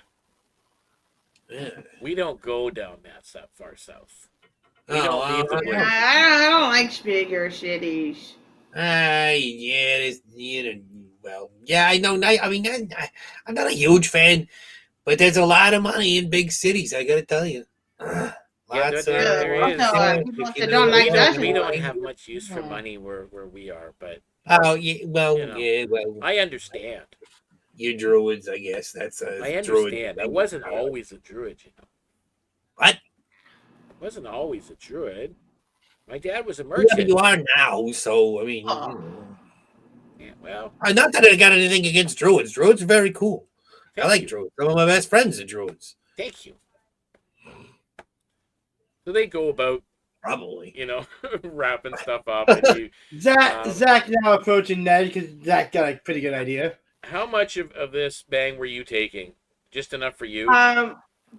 Yeah. We don't go down that far south. We Oh, don't need the Yeah, wood. I don't like bigger cities. yeah, well, yeah, I know. I mean, I'm not a huge fan, but there's a lot of money in big cities. I got to tell you. Lots there Also, is. people that don't like us. We don't have much use for money where we are, but Oh, yeah, well, You know. yeah, well, I understand. you druids, I guess. That's a I druid understand. I thing. wasn't always a druid, you know. What? I wasn't always a druid. My dad was a Yeah, but merchant. you are now, so, I mean, Oh. you know. Yeah, well, Not that I got anything against druids. Druids are very cool. I thank like you. druids. Some of my best friends are druids. Thank you. So they go about, Probably. you know, wrapping stuff up, and you. Zakk now approaching Ned because Zakk got a pretty good idea. How much of this bang were you taking? Just enough for you?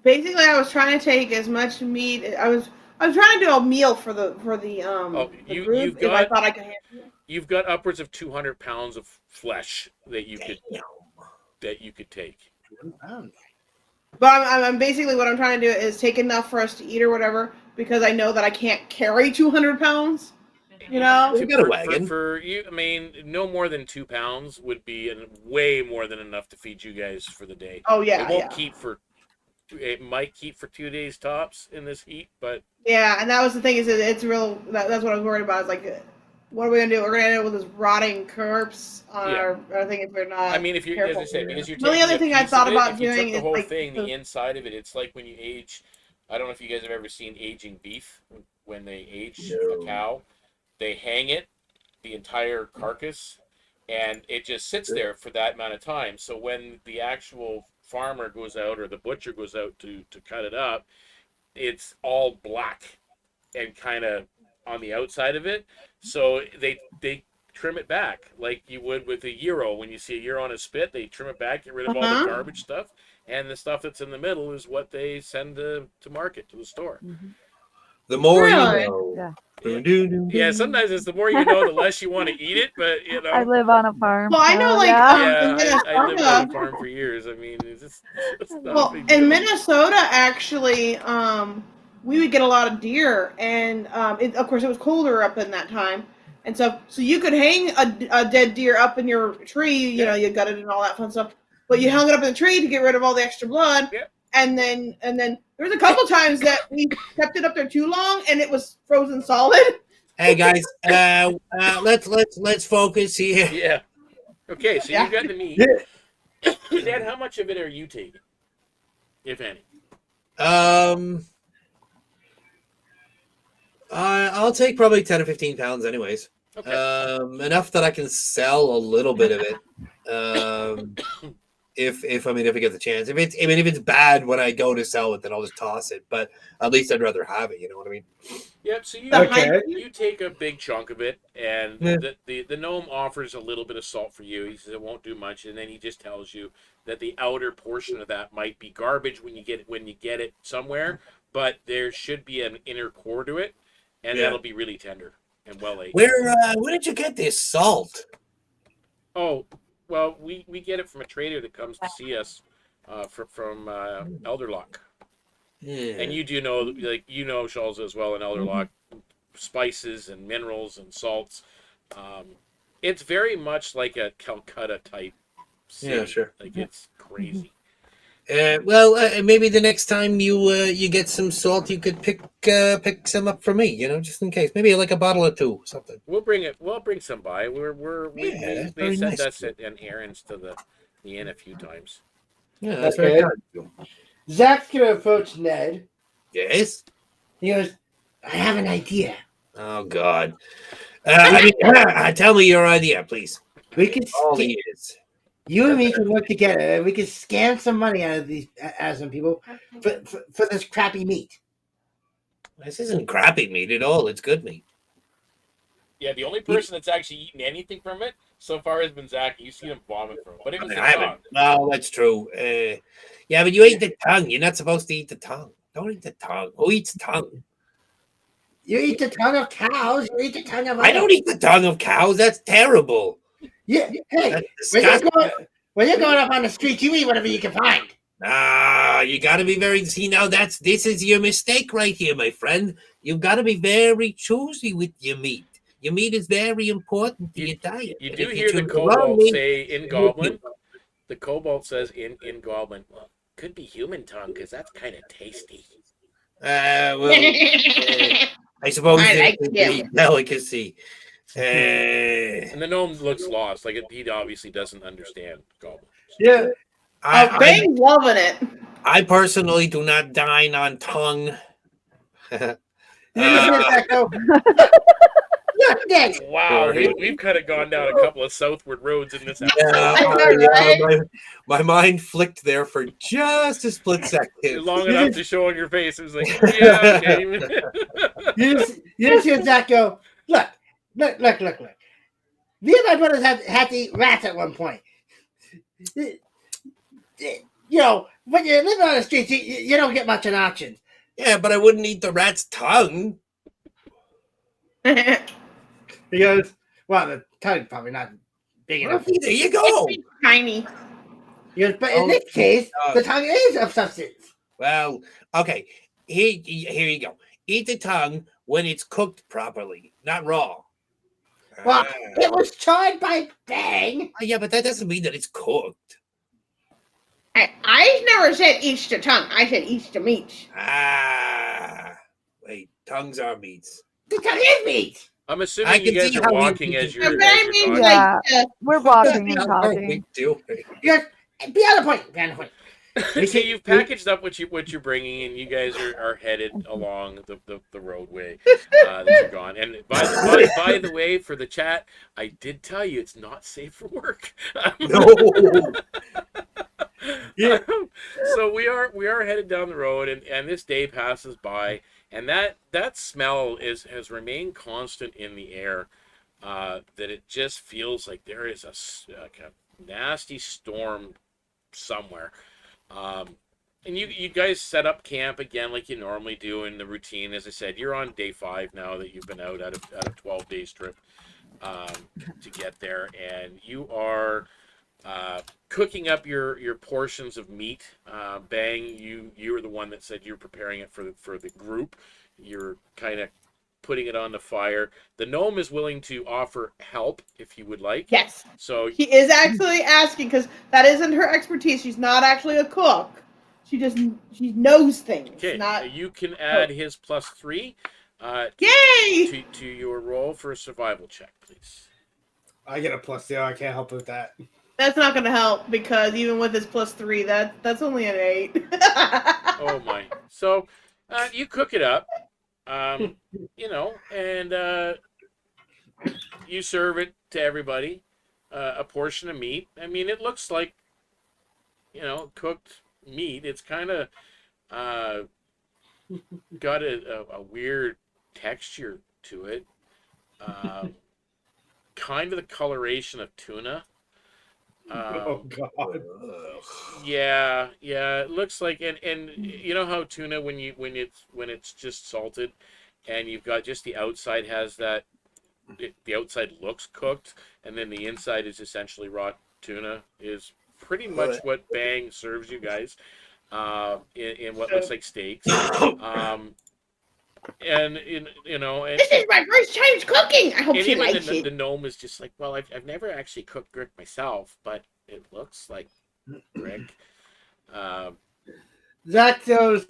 Basically, I was trying to take as much meat. I was trying to do a meal for the Oh, the you've group if I thought I could handle it. You've got upwards of 200 pounds of flesh that you could take. But I'm basically what I'm trying to do is take enough for us to eat or whatever because I know that I can't carry 200 pounds. You know, You got a wagon. For you, I mean, no more than 2 pounds would be way more than enough to feed you guys for the day. Oh yeah, It won't yeah. keep for. It might keep for 2 days tops in this heat, but Yeah, and that was the thing is that it's real. That's what I was worried about. Is like, what are we gonna do? We're gonna end up with this rotting corpse on Yeah. our thing if we're not. I mean, if you're, as careful. I said, because you're The only taking other a thing I piece thought of it, about if you doing took the is whole like thing, the- the inside of it, it's like when you age. I don't know if you guys have ever seen aging beef when they age No. a cow. They hang it, the entire carcass, and it just sits there for that amount of time. So when the actual farmer goes out or the butcher goes out to cut it up, it's all black and kind of on the outside of it. So they trim it back like you would with a gyro. When you see a gyro on a spit, they trim it back, get rid of all the garbage stuff, and the stuff that's in the middle is what they send to market, to the store. Mhm. The more Really? you know. Yeah. Yeah, sometimes it's the more you know, the less you want to eat it, but you know. I live on a farm. Well, I know, like, Yeah, in I lived on a Minnesota. farm for years. I mean, it's not Well, a big deal. in Minnesota, actually, we would get a lot of deer, and of course, it was colder up in that time, and so you could hang a dead deer up in your tree. You know, you gutted and all that fun stuff, but you hung it up in the tree to get rid of all the extra blood. Yeah. And then there was a couple times that we kept it up there too long, and it was frozen solid. Hey guys, let's focus here. Yeah. Okay, so Yeah. you got the meat. Dad, how much of it are you taking, if any? I'll take probably 10 or 15 pounds, anyways. Okay. Enough that I can sell a little bit of it. If I get the chance. If it's bad when I go to sell it, then I'll just toss it. But at least I'd rather have it. You know what I mean? Yep. So Okay. you take a big chunk of it, and Yeah. the gnome offers a little bit of salt for you. He says it won't do much, and then he just tells you that the outer portion of that might be garbage when you get it somewhere, but there should be an inner core to it, and Yeah. that'll be really tender and well aged. Where did you get this salt? Oh, well, we get it from a trader that comes to see us from Elderlock. Yeah. And you do know, like, Shulza as well in Elderlock, spices and minerals and salts. It's very much like a Calcutta type city. Yeah, sure. Like, it's crazy. Maybe the next time you get some salt, you could pick some up for me. You know, just in case. Maybe like a bottle or two, or something. We'll bring it. We'll bring some by. They very sent nice. us an errands to the inn a few times. Yeah, that's Okay. very kind. Zack's gonna approach Ned. Yes. He goes, "I have an idea. Oh God. Tell me your idea, please. We could All ears. you and me can work together, and we can scam some money out of some people for this crappy meat." This isn't crappy meat at all. It's good meat. Yeah, the only person that's actually eaten anything from it so far has been Zakk. You've seen him vomit from it, but it was I haven't. No, that's true. Yeah, but you ate the tongue. You're not supposed to eat the tongue. Don't eat the tongue. Who eats tongue? You eat the tongue of cows. You eat the tongue of. I don't eat the tongue of cows. That's terrible. Yeah. Hey, That's when you're, disgusting. when you're going up on the street, you eat whatever you can find. You got to be very. See, now this is your mistake right here, my friend. You've got to be very choosy with your meat. Your meat is very important to your diet. You And do if hear the choose wrong kobold meat- say in Goblin. The kobold says in Goblin, well, could be human tongue because that's kind of tasty. I suppose I like it's a delicacy. And the gnome looks lost. Like he obviously doesn't understand goblins. Yeah. Bang's loving it. I personally do not dine on tongue. You just hear Zakk go, look, Nick. Wow, Sorry. we've kind of gone down a couple of southward roads in this episode. My mind flicked there for just a split second. Long enough to show on your face. It was like, yeah, okay. You just hear Zakk go, look. Me and my brothers had to eat rats at one point. You know, when you're living on the streets, you don't get much of an option. Yeah, but I wouldn't eat the rat's tongue. He goes, well, the tongue's probably not big enough. There you go. It's tiny. He goes, but in this case, the tongue is of substance. Well, okay. Here you go. Eat the tongue when it's cooked properly, not raw. Well, it was charred by Bang. Yeah, but that doesn't mean that it's cooked. I never said each the tongue. I said each the meat. Wait, tongues are meats. The tongue is meat. I'm I assuming you can guys see are how walking you- as you're But I mean, talking. Yeah. like, We're walking and talking. He goes, beyond the point. So you've packaged up what you're bringing, and you guys are headed along the roadway that you're gone. And by the way, for the chat, I did tell you it's not safe for work. No. Yeah. So we are headed down the road, and this day passes by, and that smell has remained constant in the air. That it just feels like there is a nasty storm somewhere. And you guys set up camp again like you normally do in the routine. As I said, you're on day 5 now that you've been out of 12 days trip to get there, and you are cooking up your portions of meat. Bang, you were the one that said you're preparing it for the group. You're kind of putting it on the fire. The gnome is willing to offer help if you would like. yes. So He is actually asking because that isn't her expertise. She's not actually a cook. She knows things. okay, Not you can add his +3 yay. to your roll for a survival check, please. I get a +0. I can't help with that. That's not going to help because even with his +3, that's only an 8. Oh my! So you cook it up, you know, and you serve it to everybody. A portion of meat. I mean, it looks like, you know, cooked meat. It's kind of got a weird texture to it. Kind of the coloration of tuna. Oh God! Yeah. It looks like, and you know how tuna when it's just salted, and you've got just the outside has that. The outside looks cooked, and then the inside is essentially raw tuna. Is pretty much what Bang serves you guys, in what looks like steaks. And you know, and This is my first time cooking. I hope and she even likes the it. gnome is just like, well, I've never actually cooked brick myself, but it looks like brick. Zakk goes,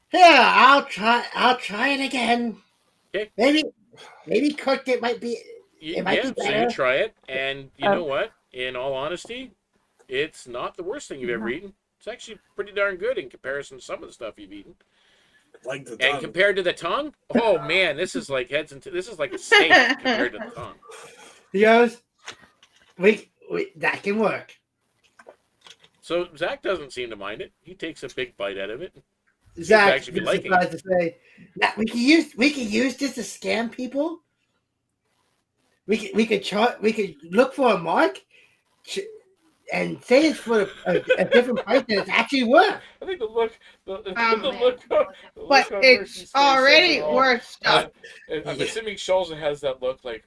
here, I'll try it again. Okay. Maybe cooked it might be. Yeah, It might be so better. you try it, and you know what? In all honesty, it's not the worst thing you've ever eaten. It's actually pretty darn good in comparison to some of the stuff you've eaten. Like the And tongue. compared to the tongue, oh man, this is like this is like a steak compared to the tongue. He goes, we that can work. So Zakk doesn't seem to mind it. He takes a big bite out of it. Zakk actually is liking surprised to say, "Nah, we can use this to scam people. We could look for a mark and say it's for a different price than it's actually worth." I think the look man. on But Mercy's it's face already says it all. worth stuff. I'm assuming Shulza has that look like,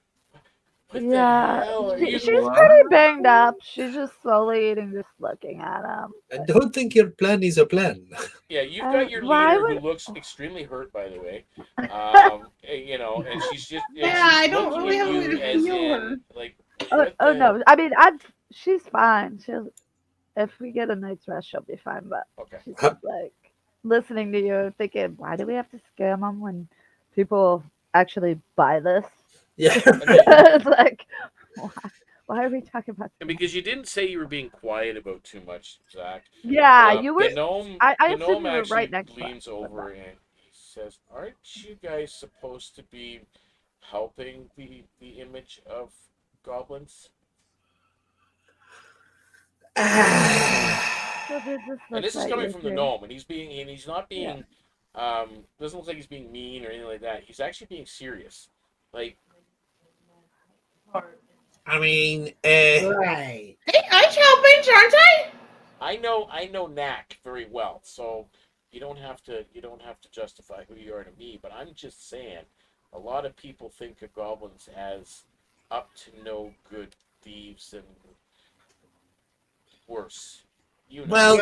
what Yeah, the hell are you? she's pretty banged up. She's just slowly eating, just looking at him. I don't think your plan is a plan. Yeah, you've got your why leader who would- looks extremely hurt, by the way. You know, and she's just Yeah, she's I don't looking really at have a way you to as feel in, her. like, Oh, what oh the- no! I mean, she's fine. If we get a night's rest, she'll be fine. But Okay. she's just like listening to you, thinking, why do we have to scam them when people actually buy this? Yeah. It's like, why are we talking about And this? because you didn't say you were being quiet about too much, Zakk. Yeah, you were. The gnome, I the assume gnome you were actually right next to us. leans over and he says, "Aren't you guys supposed to be helping the image of goblins?" So does this And look this is like coming you're from the here? gnome, and he's not Yeah. being doesn't look like he's being mean or anything like that. He's actually being serious. Like, I mean, Right. Hey, I'm helping, aren't I? I know Knack very well, so you don't have to justify who you are to me, but I'm just saying a lot of people think of goblins as up to no good thieves and worse. You know. well,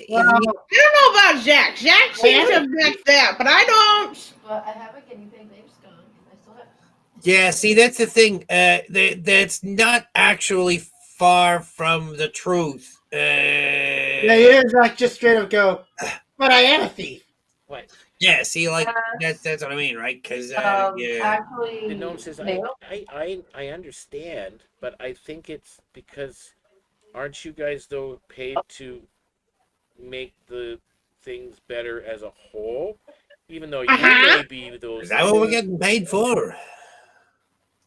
Well, I don't know about Jack. Jack seems to admit that, but I don't. But I have a guinea pig named Skunk. I still have. yeah. See, that's the thing. That's not actually far from the truth. yeah, you hear Zach just straight up go, but I am a thief. What? Yeah. See, like Yes. that's what I mean, right? Because yeah. Actually, The gnome says, male. I understand, but I think it's because aren't you guys though paid to make the things better as a whole? Even though you may be Is those that what we're like getting paid for?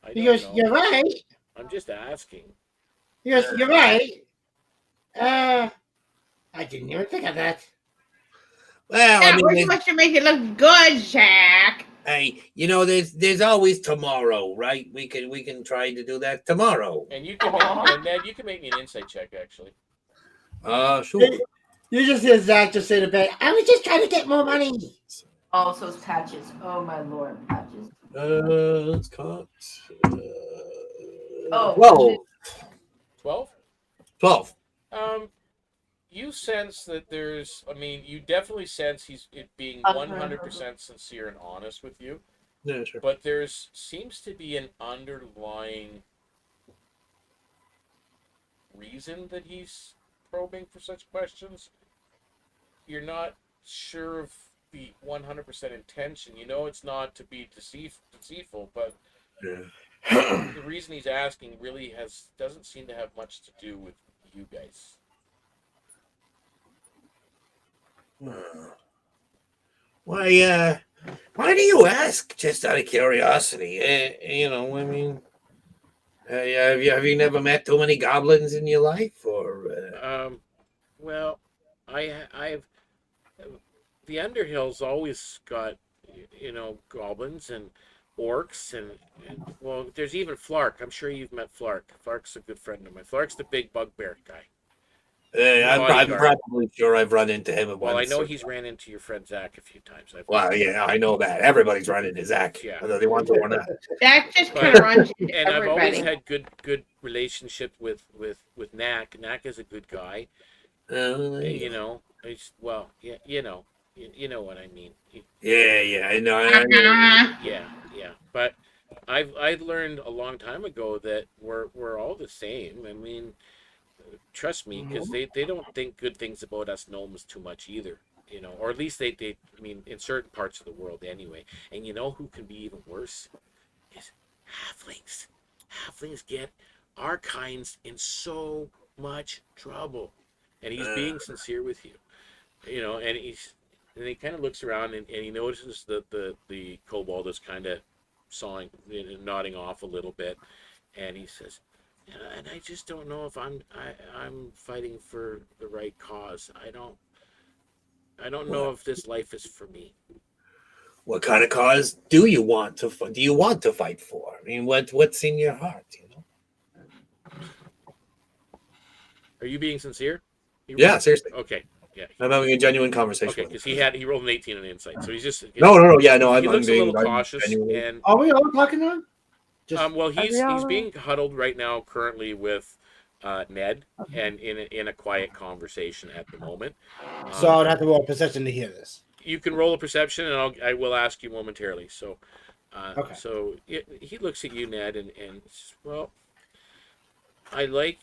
I He don't goes, know. you're right. I'm just asking. He goes, you're right. I didn't even think of that. Well, I Yeah, mean, we're supposed to make it look good, Jack. hey, there's always tomorrow, right? We can try to do that tomorrow. And you can make and Ned, you can make me an insight check actually. Sure. You just hear Zach just say to Ben, I was just trying to get more money. Oh, so it's Patches. Oh my lord, Patches. Let's cut. Oh, 12. 12? 12. Um you sense that there's I mean, you definitely sense he's it being Under- 100% sincere and honest with you, Yeah, sure. but there's seems to be an underlying reason that he's probing for such questions. You're not sure of the 100% intention. You know it's not to be deceitful, but Yeah. the reason he's asking really doesn't seem to have much to do with you guys. Why do you ask? Just out of curiosity. I mean, have you never met too many goblins in your life, or? Well, I've the Underhill's always got goblins and orcs and well, there's even Flark. I'm sure you've met Flark. Flark's a good friend of mine. Flark's the big bugbear guy. I'm Bodyguard. probably sure I've run into him at Well, I once. know he's ran into your friend Zakk a few times. Well, yeah, I know that. Everybody's running into Zakk, Yeah. whether they want to or not. Jack just But- kind of runs into And I've always everybody. had good relationship with Knack. Knack is a good guy. You know, well, yeah, you know what I mean. Yeah, I know. Yeah. But I've learned a long time ago that we're all the same. I mean, trust me, because they don't think good things about us gnomes too much either. You know, or at least they I mean, in certain parts of the world anyway. And you know who can be even worse is halflings. Halflings get our kinds in so much trouble, and he's being sincere with you. You know, and he kind of looks around and he notices that the kobold is kind of sawing, nodding off a little bit, and he says, and I just don't know if I'm fighting for the right cause. I don't know if this life is for me. What kind of cause do you want to fight for? I mean, what's in your heart? Are you being sincere? Yeah, seriously. Okay. Yeah. I'm having a genuine conversation. Okay, with because him. he rolled an 18 on the insight, so he's just No. Yeah, no. he looks a little cautious, genuinely. and Are we all talking now? Just well, Are we all he's right? being huddled right now, currently with Ned, and in a quiet conversation at the moment. so I would have to roll a perception to hear this. You can roll a perception, and I will ask you momentarily. So, Okay. so he looks at you, Ned, and says, well, I like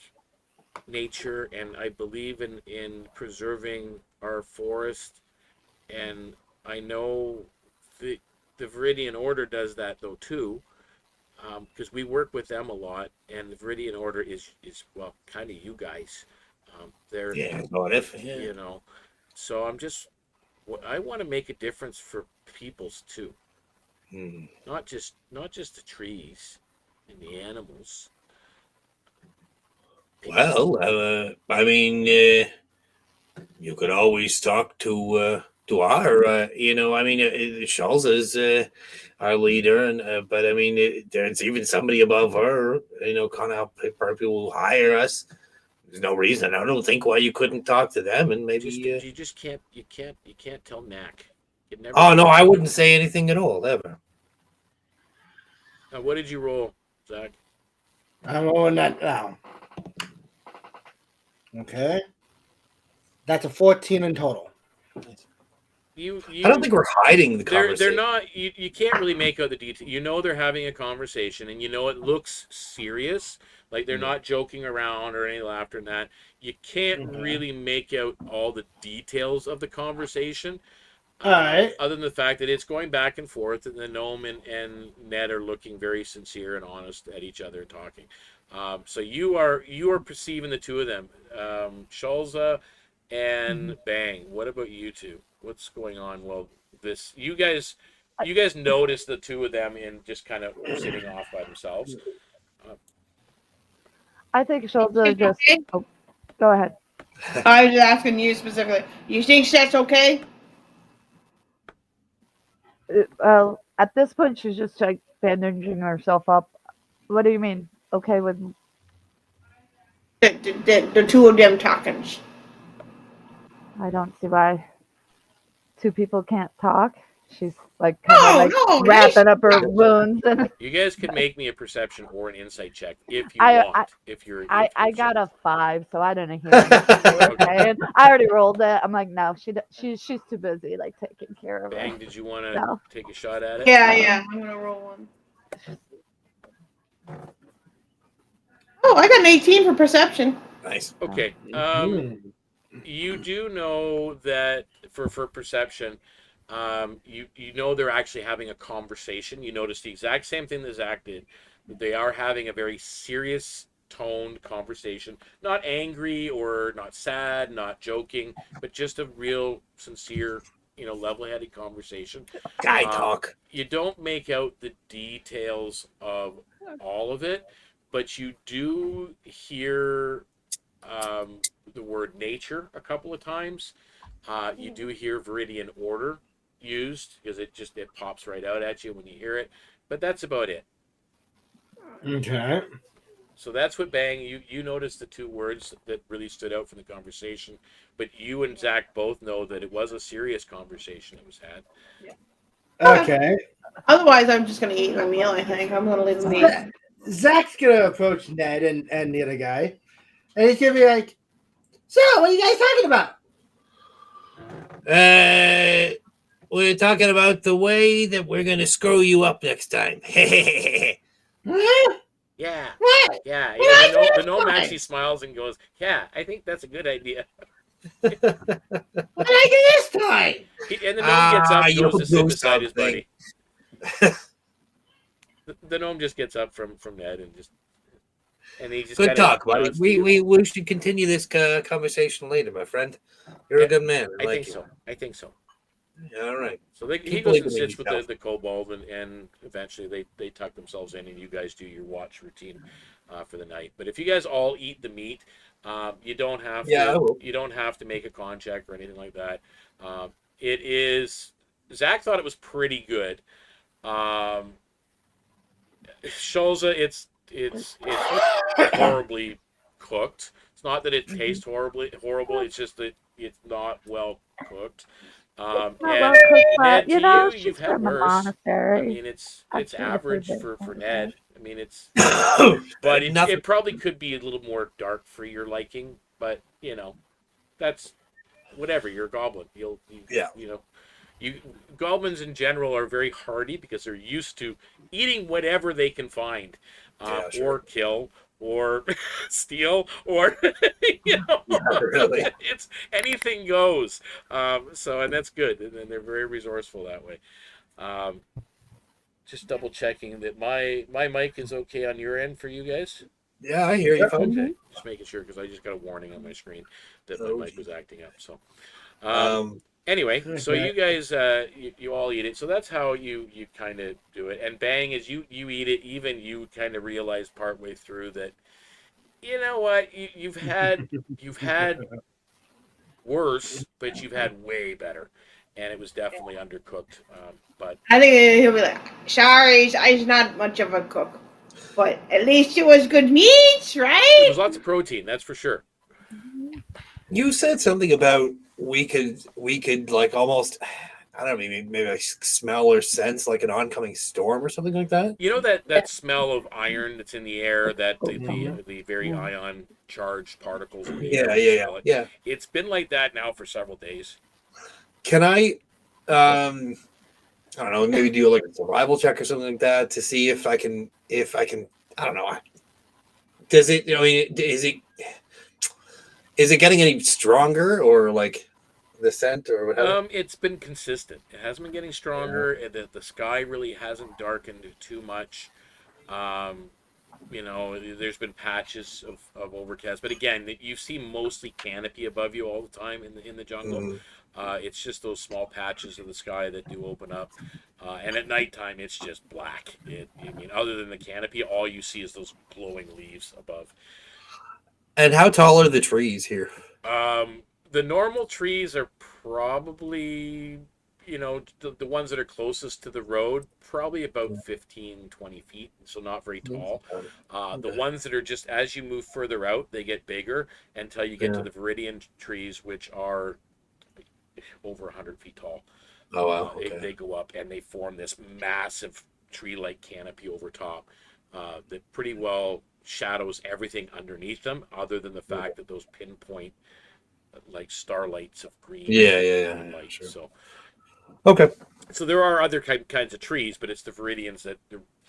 nature, and I believe in preserving our forest, and I know the Viridian Order does that though too. because we work with them a lot, and the Viridian Order is well, kind of you guys. They're Yeah, what if? Yeah. you know, so I want to make a difference for peoples too, Hmm. not just the trees and the animals. Well, I mean, you could always talk to our, I mean, Shulza is our leader, and but I mean, there's even somebody above her, kind of people who hire us. There's no reason. I don't think why you couldn't talk to them and maybe. You just can't tell Knack. It never. Oh no, I wouldn't say anything at all ever. Now, what did you roll, Zakk? I'm rolling that now. Okay. That's a 14 in total. I don't think we're hiding the conversation. They're not. You can't really make out the detail. You know they're having a conversation, and you know it looks serious. Like they're not joking around or any laughter and that. You can't really make out all the details of the conversation. All right. Other than the fact that it's going back and forth, and the gnome and Nedd are looking very sincere and honest at each other, talking. So you are perceiving the two of them, Shulza and Bang. What about you two? What's going on? Well, you guys notice the two of them in just kind of sitting off by themselves. I think Shulza just. Oh, go ahead. I was just asking you specifically. You think that's okay? Well, at this point, she's just like bandaging herself up. What do you mean? Okay with? The two of them talking. I don't see why two people can't talk. She's like kind of wrapping up her wounds. And you guys could make me a perception or an insight check if you want. I got a 5, so I didn't hear anything. Okay, and I already rolled it. I'm like, no, she's too busy like taking care of it. Bang, did you want to take a shot at it? Yeah. I'm gonna roll one. Oh, I got an 18 for perception. Nice. Okay. You do know that for perception, you know they're actually having a conversation. You notice the exact same thing that Zakk did. They are having a very serious toned conversation, not angry or not sad, not joking, but just a real sincere, level-headed conversation. Guy talk. You don't make out the details of all of it, but you do hear the word nature a couple of times. You do hear Viridian Order used because it pops right out at you when you hear it, but that's about it. Okay. So that's what Bang, you noticed the two words that really stood out from the conversation, but you and Zakk both know that it was a serious conversation that was had. Okay. Otherwise, I'm just gonna eat my meal. I think I'm gonna leave them eat. Zack's gonna approach Nedd and the other guy, and he's gonna be like, "So, what are you guys talking about?" We're talking about the way that we're gonna screw you up next time. Huh? Yeah. What? Yeah. What The gnome actually smiles and goes, "Yeah, I think that's a good idea." What did I do this time? And the gnome gets up and you'll goes to sit do beside his something. buddy. The gnome just gets up from Nedd and he just Good talk, buddy. nods to you. We should continue this conversation later, my friend. You're a good man. I think so. All right. So he Keep goes and believing in sits with yourself. the kobold, and eventually they tuck themselves in, and you guys do your watch routine for the night. But if you guys all eat the meat, you don't have I will. you don't have to make a con check or anything like that. It is Zakk thought it was pretty good. Shulza, it's horribly cooked. It's not that it tastes horrible. It's just that it's not well cooked. Not And well cooked, but Nedd, she's you've had from a worse. monastery. I mean, it's I've seen a few average bits for of it. Nedd. I mean, but it probably could be a little more dark for your liking. But that's whatever. You're a goblin. Goblins in general are very hardy because they're used to eating whatever they can find, or kill, or steal, or really. it's anything goes. And that's good, and they're very resourceful that way. Just double checking that my mic is okay on your end for you guys. Yeah, I hear you, fine. Okay, just making sure because I just got a warning on my screen that my Oh, mic geez. was acting up. So, Um, anyway, so Okay. you guys, you all eat it. So that's how you kind of do it. And bang, is you eat it. Even you kind of realize partway through that, you know what, you've had worse, but you've had way better, and it was definitely undercooked. But I think he'll be like, sorry, I'm not much of a cook, but at least it was good meat, there right? was lots of protein, that's for sure. you said something about we could like almost, I don't know, maybe like smell or sense like an oncoming storm or something like that. You know that smell of iron that's in the air, that the very ion charged particles in the air Yeah, when you yeah, yeah, smell it. yeah. It's been like that now for several days. Can I don't know, maybe do like a survival check or something like that to see if I can I don't know. Does it, I mean, is it getting any stronger or like the scent or whatever? It's been consistent. It hasn't been getting stronger. The sky really hasn't darkened too much. Um, there's been patches of overcast, but again, you see mostly canopy above you all the time in the jungle. Mhm. It's just those small patches of the sky that do open up, and at nighttime it's just black. I mean, other than the canopy, all you see is those glowing leaves above. And how tall are the trees here? The normal trees are probably, the ones that are closest to the road, probably about 15, 20 feet, so not very tall. The Okay. ones that are just as you move further out, they get bigger until you get to Yeah. the Viridian trees, which are over 100 feet tall. Oh wow. They, Okay. they go up and they form this massive tree-like canopy over top that pretty well shadows everything underneath them, other than the fact that those pinpoint like starlights of green Yeah, yeah, yeah, green yeah, light. sure. So Okay. there are other kinds of trees, but it's the viridians that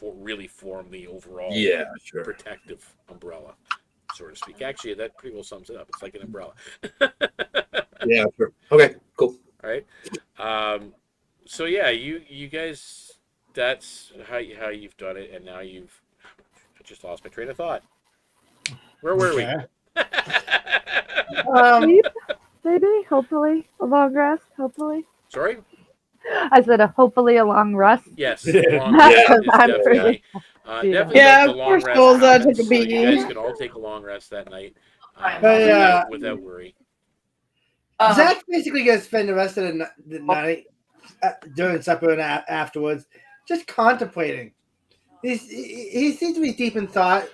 really form the overall Yeah, sure. protective umbrella, so to speak. Actually, that pretty well sums it up. It's like an umbrella. Yeah, sure. Okay, cool. All right. So yeah, you guys, that's how you've done it, and now I just lost my train of thought. Where were we? Okay. Um, Sleep, maybe, hopefully, a long rest, hopefully. Sorry. I said hopefully a long rest. Yes, the long rest Yeah. is I'm definitely, pretty, definitely Yeah, the of long course, rest Shulza happens. took a So you beating. guys can all take a long rest that night, But, without worry. Zakk basically gonna spend the rest of the night during supper and afterwards, just contemplating. He seems to be deep in thought.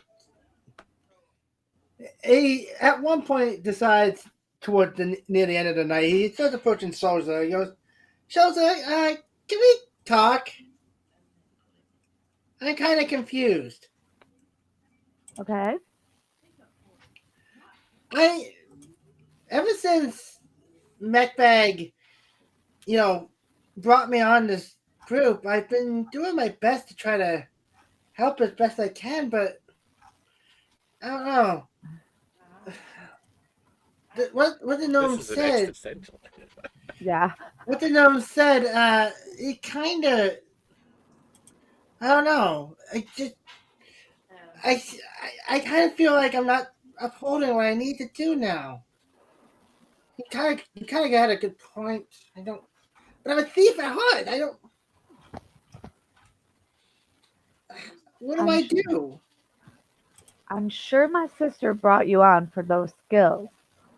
He at one point decides toward near the end of the night, he starts approaching Shulza. He goes, "Shulza, can we talk? I'm kind of confused. Okay. I ever since Mekbag, brought me on this group, I've been doing my best to try to help as best I can, but I don't know. What the This gnome is an said. existential. Yeah. What the gnome said. It kind of. I don't know. I, I kind of feel like I'm not upholding what I need to do now. You kind of got a good point. I don't. But I'm a thief at heart. I don't. What do I'm I sh- do? I'm sure my sister brought you on for those skills,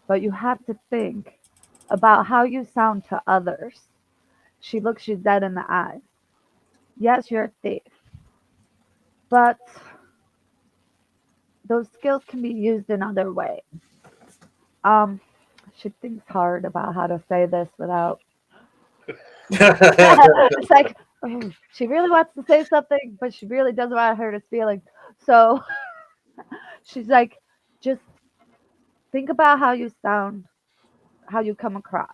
but you have to think about how you sound to others. She looks you dead in the eye. Yes, you're a thief, but those skills can be used in other ways. Um, she thinks hard about how to say this without. It's like she really wants to say something, but she really doesn't want to hurt his feelings. So she's like, just think about how you sound, how you come across.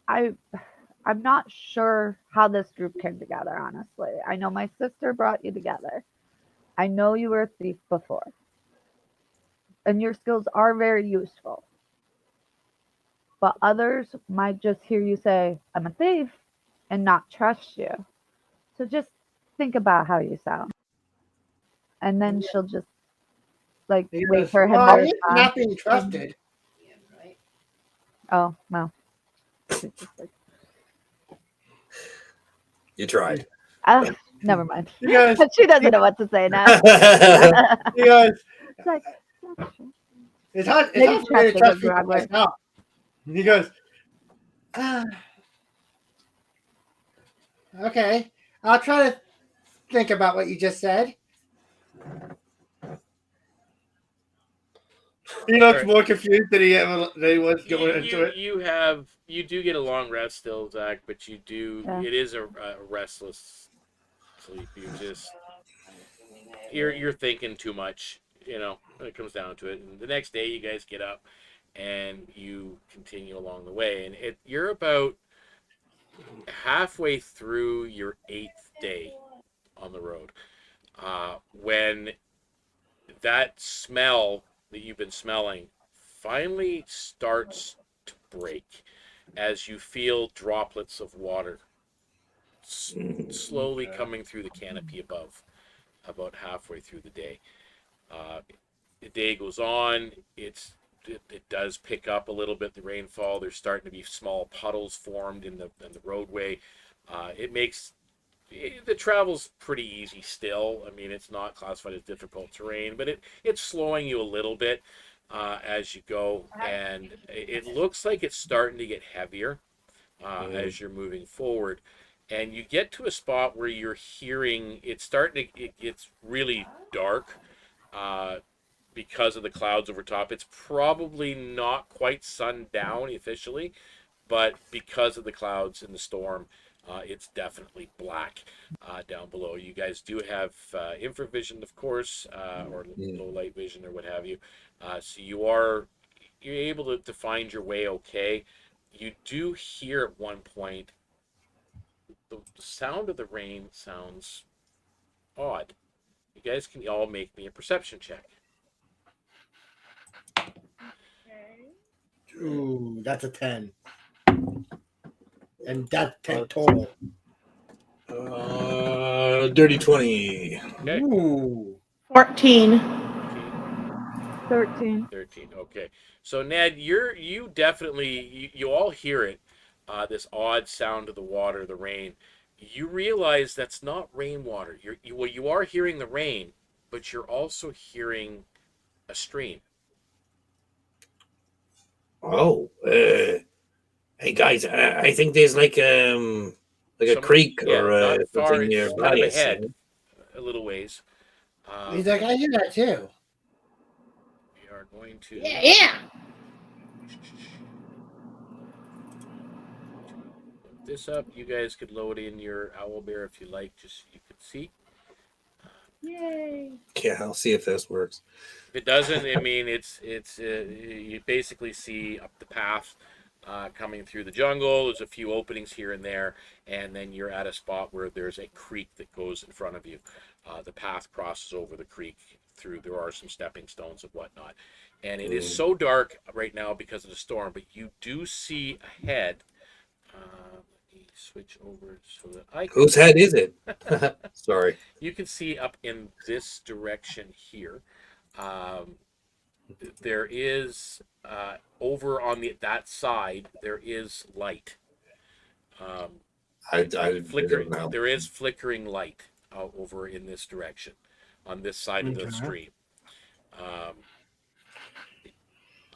I I'm not sure how this group came together, honestly. I know my sister brought you together. I know you were a thief before, and your skills are very useful. But others might just hear you say, I'm a thief, and not trust you. So just think about how you sound. And then she'll just like He wait goes, for him "Oh, to he's respond. not being trusted." Yeah, right. Oh, no. She's just like, You tried. never mind. He goes, She doesn't know what to say now. he goes, It's like, it's hard Maybe for me to trusting trust is the people wrong word. myself. And he goes, ah, okay, I'll try to think about what you just said. He looks Alright. more confused than he was going into it. You do get a long rest still, Zakk, but you do. Yeah. It is a restless sleep. You're thinking too much. When it comes down to it. And the next day, you guys get up and you continue along the way, and you're about halfway through your 8th day on the road when that smell that you've been smelling finally starts to break as you feel droplets of water slowly coming through the canopy above, about halfway through the day. The day goes on. It does pick up a little bit, the rainfall. There's starting to be small puddles formed in the roadway. It makes the travel's pretty easy still. I mean, it's not classified as difficult terrain, but it's slowing you a little bit as you go, and it looks like it's starting to get heavier as you're moving forward. And you get to a spot where you're hearing it's starting to it's really dark because of the clouds over top. It's probably not quite sundown officially, but because of the clouds and the storm, it's definitely black down below. You guys do have infravision, of course, or low light vision or what have you. So you're able to find your way okay. You do hear at one point the sound of the rain sounds odd. You guys can all make me a perception check. Ooh, that's a 10. And that's 10 total. Dirty 20. Okay. Ooh. 14. 13. 13. Okay. So Nedd, you definitely you all hear it. This odd sound of the water, the rain. You realize that's not rainwater. You are hearing the rain, but you're also hearing a stream. Oh, hey guys, I think there's like a creek or not far. something It's nearby kind of us. ahead, a little ways. He's like, I hear that too. We are going to. Yeah. Look this up. You guys could load in your owlbear if you like, just so you could see. Yay. Yeah, I'll see if this works. If it doesn't, I mean, it's you basically see up the path coming through the jungle. There's a few openings here and there, and then you're at a spot where there's a creek that goes in front of you. The path crosses over the creek through. There are some stepping stones and whatnot, and it is so dark right now because of the storm. But you do see ahead. Let me switch over so that I can. Whose head is it? Sorry. You can see up in this direction here. There is over on that side. There is light. I Flickering. don't know. There is flickering light over in this direction, on this side of the stream.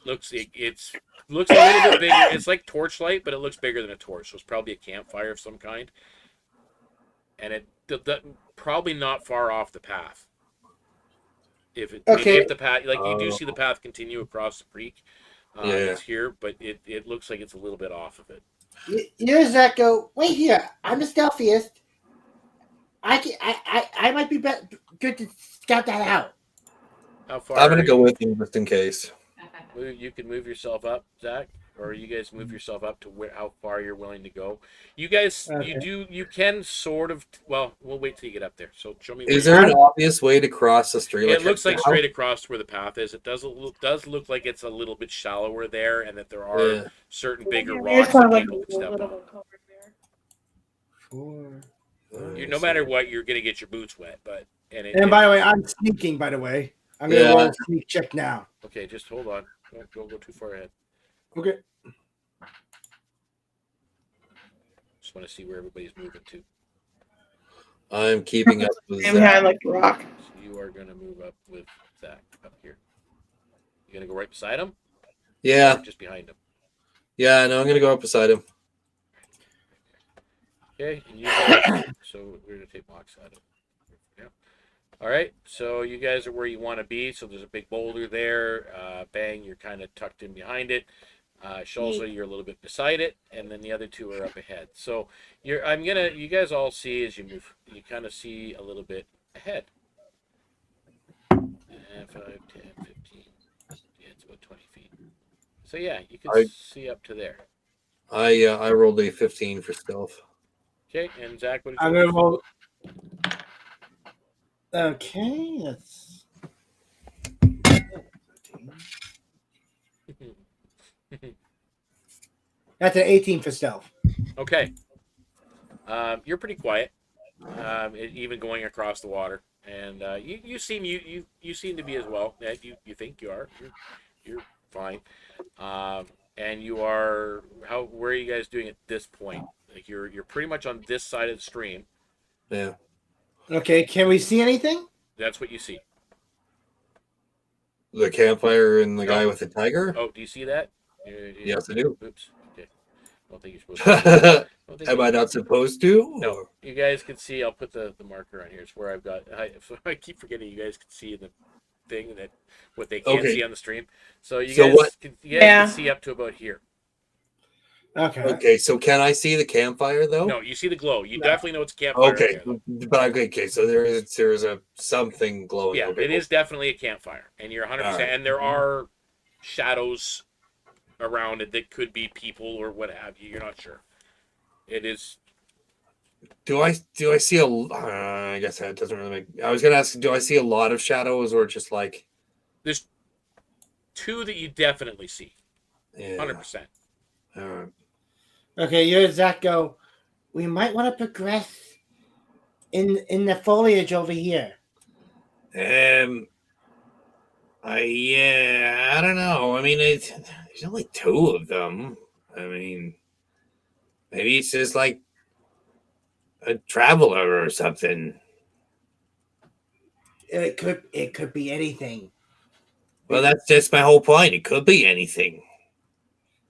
Looks a little bit bigger. It's like torchlight, but it looks bigger than a torch. So it's probably a campfire of some kind, and probably not far off the path. If the path, like you do see the path continue across the creek, it's here, but it looks like it's a little bit off of it. Here's Zakk go, wait here. I'm the stealthiest. I might be good to scout that out. How far? I'm gonna go with you just in case. You can move yourself up, Zakk, or you guys move yourself up to how far you're willing to go. You guys, you can sort of. Well, we'll wait till you get up there. So show me. Is there an obvious way to cross the stream? It looks like straight across where the path is. It does look like it's a little bit shallower there, and that there are certain bigger rocks that people can step on. 4. No matter what, you're gonna get your boots wet. But And by the way, I'm sneaking. By the way, I'm gonna roll a sneak check now. okay, just hold on. Don't go too far ahead. Okay. Just want to see where everybody's moving to. I'm keeping up with I'm Zakk. behind like a rock. So you are gonna move up with Zakk up here. You gonna go right beside him? Yeah, Or just behind him. yeah. No, I'm gonna go up beside him. Okay, and you guys, so we're gonna take Moxx out of. Yeah. All right, so you guys are where you want to be. So there's a big boulder there. Bang, you're kind of tucked in behind it. Shulza, you're a little bit beside it, and then the other two are up ahead. So you guys all see as you move, you kind of see a little bit ahead. 5, 10, 15. Yeah, it's about 20 feet. So yeah, you can see up to there. I rolled a 15 for stealth. Okay, and Zakk, what did you I'm gonna roll. Okay, that's. That's an 18 for stealth. Okay. You're pretty quiet, even going across the water, and you seem to be as well. You think you are. You're fine. And you are where are you guys doing at this point? Like you're pretty much on this side of the stream. Yeah. Okay, can we see anything? That's what you see. The campfire and the guy with the tiger? Oh, do you see that? Yes, I do. Oops. Okay. I don't think you're supposed to. Am I not supposed to? No. You guys can see. I'll put the marker on here. It's where I've got. I keep forgetting you guys can see in the thing that what they can't see on the stream. So you guys can see up to about here. Okay. Okay, so can I see the campfire though? No, you see the glow. You definitely know it's a campfire. Okay, but okay, so there is a something glowing. Yeah, it is definitely a campfire, and you're 100%. Right. And there are shadows around it that could be people or what have you. You're not sure. It is. Do I see a? I guess that doesn't really make. I was gonna ask, do I see a lot of shadows or just like? There's two that you definitely see. 100%. All right. Okay, you and Zakk go. We might want to progress in the foliage over here. I don't know. I mean, there's only two of them. I mean, maybe it's just like a traveler or something. It could be anything. Well, that's my whole point. It could be anything.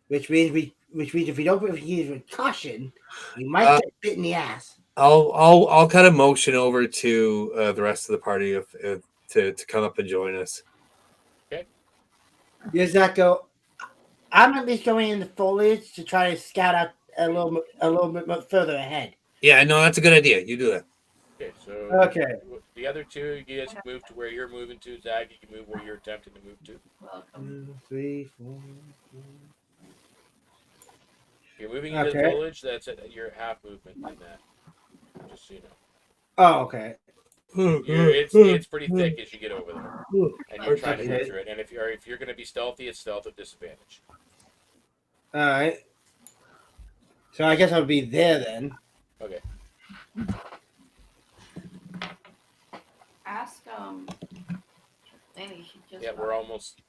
Which means if we don't proceed with caution, you might get bit in the ass. I'll kind of motion over to the rest of the party to come up and join us. Okay. Yes, Zakk go. I'm at least going in the foliage to try to scout out a little bit further ahead. Yeah, no, that's a good idea. You do that. Okay, so the other two, you guys can move to where you're moving to. Zakk, you can move where you're attempting to move to. 2, 3, 4. You're moving into the village. That's your half movement in that. Just so you know. Oh, okay. It's pretty thick as you get over there, and you're trying to move through it. And if you're going to be stealthy, it's stealth at disadvantage. All right. So I guess I'll be there then. Okay. Ask Lanny. She just. Yeah, we're almost.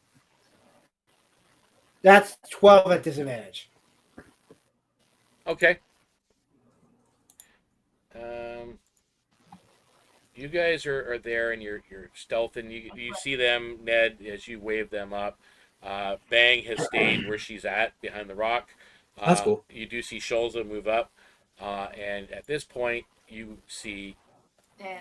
That's 12 at disadvantage. Okay. You guys are there and you're stealthing. You see them, Nedd, as you wave them up. Bang has stayed where she's at behind the rock. That's cool. You do see Shulza move up, and at this point you see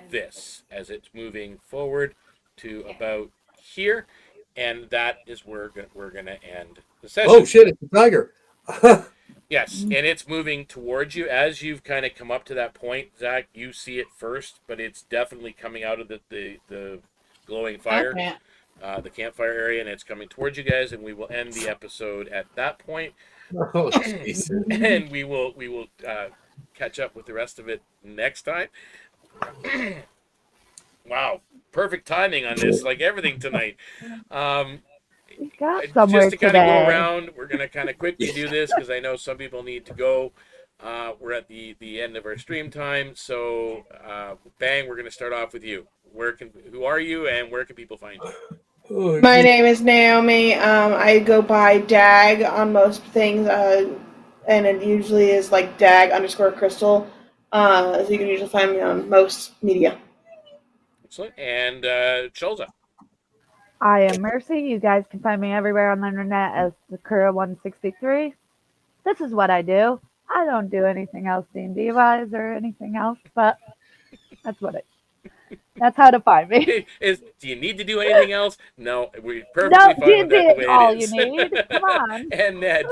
this as it's moving forward to about here, and that is where we're gonna end the session. Oh shit! It's a tiger. Yes, and it's moving towards you. As you've kind of come up to that point, Zakk, you see it first, but it's definitely coming out of the glowing fire, the campfire area, and it's coming towards you guys, and we will end the episode at that point. Oh, Jesus. And we will catch up with the rest of it next time. Wow, perfect timing on this, like everything tonight. We got somewhere just to kind today. of go around, we're going to kind of quickly do this because I know some people need to go We're at the end of our stream time, so Bang, we're going to start off with you. Who are you, and where can people find you? My name is Naomi. I go by Dag on most things, and it usually is like Dag_Crystal. So you can usually find me on most media. Excellent. And Shulza. I am Mercy. You guys can find me everywhere on the internet as the Kura 163. This is what I do. I don't do anything else D&D wise or anything else, but that's how to find me. Do you need to do anything else? No, we're No, perfectly fine with D&D that the is way all it you is. need. Come on. And Nedd.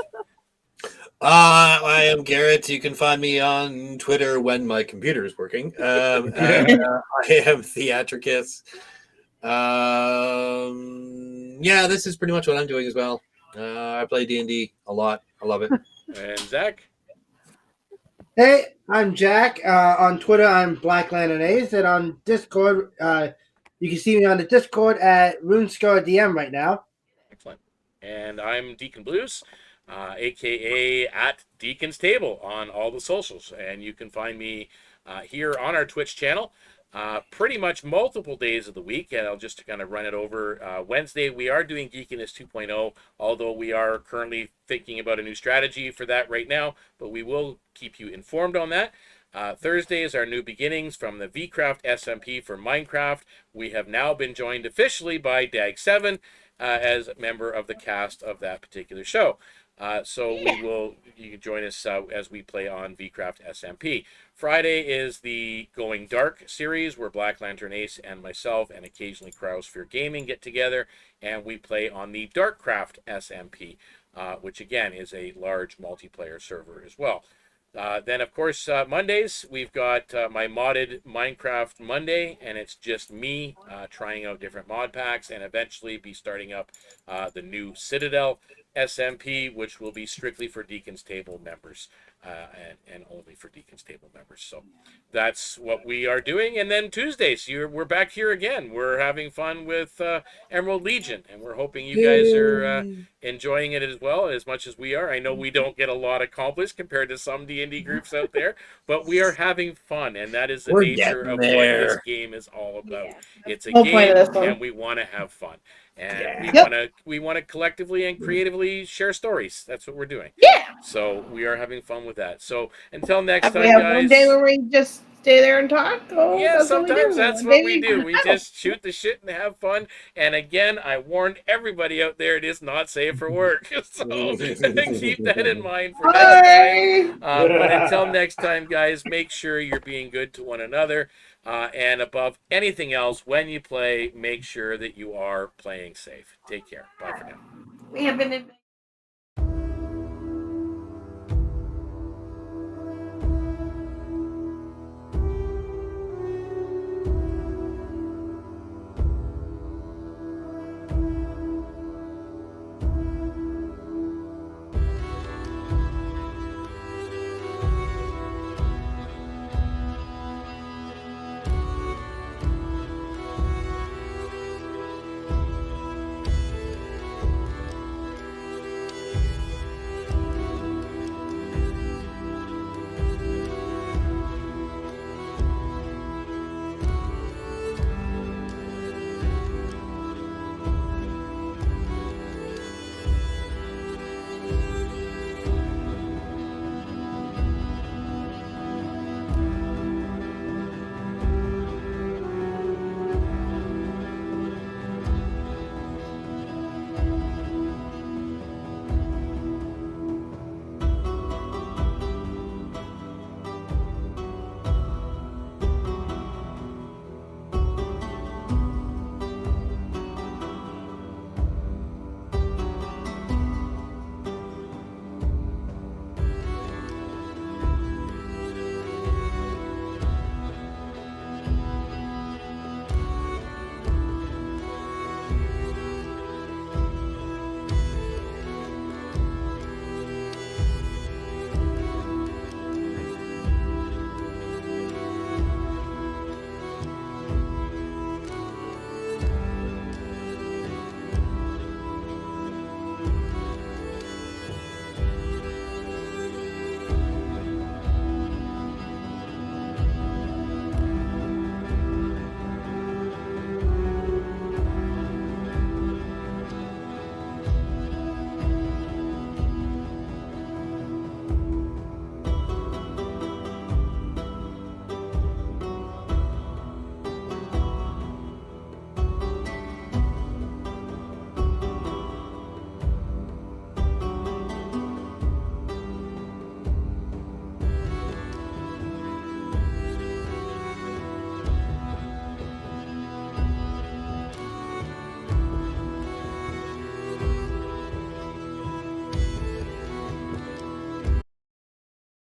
I am Garrett. You can find me on Twitter when my computer is working. I am Theatricus. Yeah, this is pretty much what I'm doing as well. I play D&D a lot. I love it. And Zakk. Hey, I'm Jack. On Twitter, I'm Black Lantern Ace, and on Discord, you can see me on the Discord at RuneScar DM right now. Excellent. And I'm Deacon Blues, aka at Deacon's Table on all the socials. And you can find me here on our Twitch channel pretty much multiple days of the week. And I'll just kind of run it over. Wednesday, we are doing Geekiness 2.0, although we are currently thinking about a new strategy for that right now. But we will keep you informed on that. Thursday is our new beginnings from the VCraft SMP for Minecraft. We have now been joined officially by Dag7 as a member of the cast of that particular show. So you can join us as we play on VCraft SMP. Friday is the Going Dark series where Black Lantern Ace and myself and occasionally Cryosphere Gaming get together and we play on the Darkcraft SMP, which again is a large multiplayer server as well. Then, of course, Mondays, we've got my modded Minecraft Monday, and it's just me trying out different mod packs and eventually be starting up the new Citadel SMP, which will be strictly for Deacon's Table members and only for Deacon's Table members. So that's what we are doing. And then Tuesdays, we're back here again. We're having fun with Emerald Legion, and we're hoping you guys are enjoying it as well as much as we are. I know we don't get a lot accomplished compared to some D&D groups out there, but we are having fun, and that is the nature of what this game is all about. It's a game, and we want to have fun, and we want to collectively and creatively share stories. That's what we're doing. Yeah. So we are having fun with that. So until next time, We have guys. one day where we just stay there and talk. Oh, Yeah, sometimes that's what we do. We go. just shoot the shit and have fun. And again, I warned everybody out there, it is not safe for work. So keep that in mind for next time. But until next time, guys, make sure you're being good to one another. And above anything else, when you play, make sure that you are playing safe. Take care. Bye for now. We have been in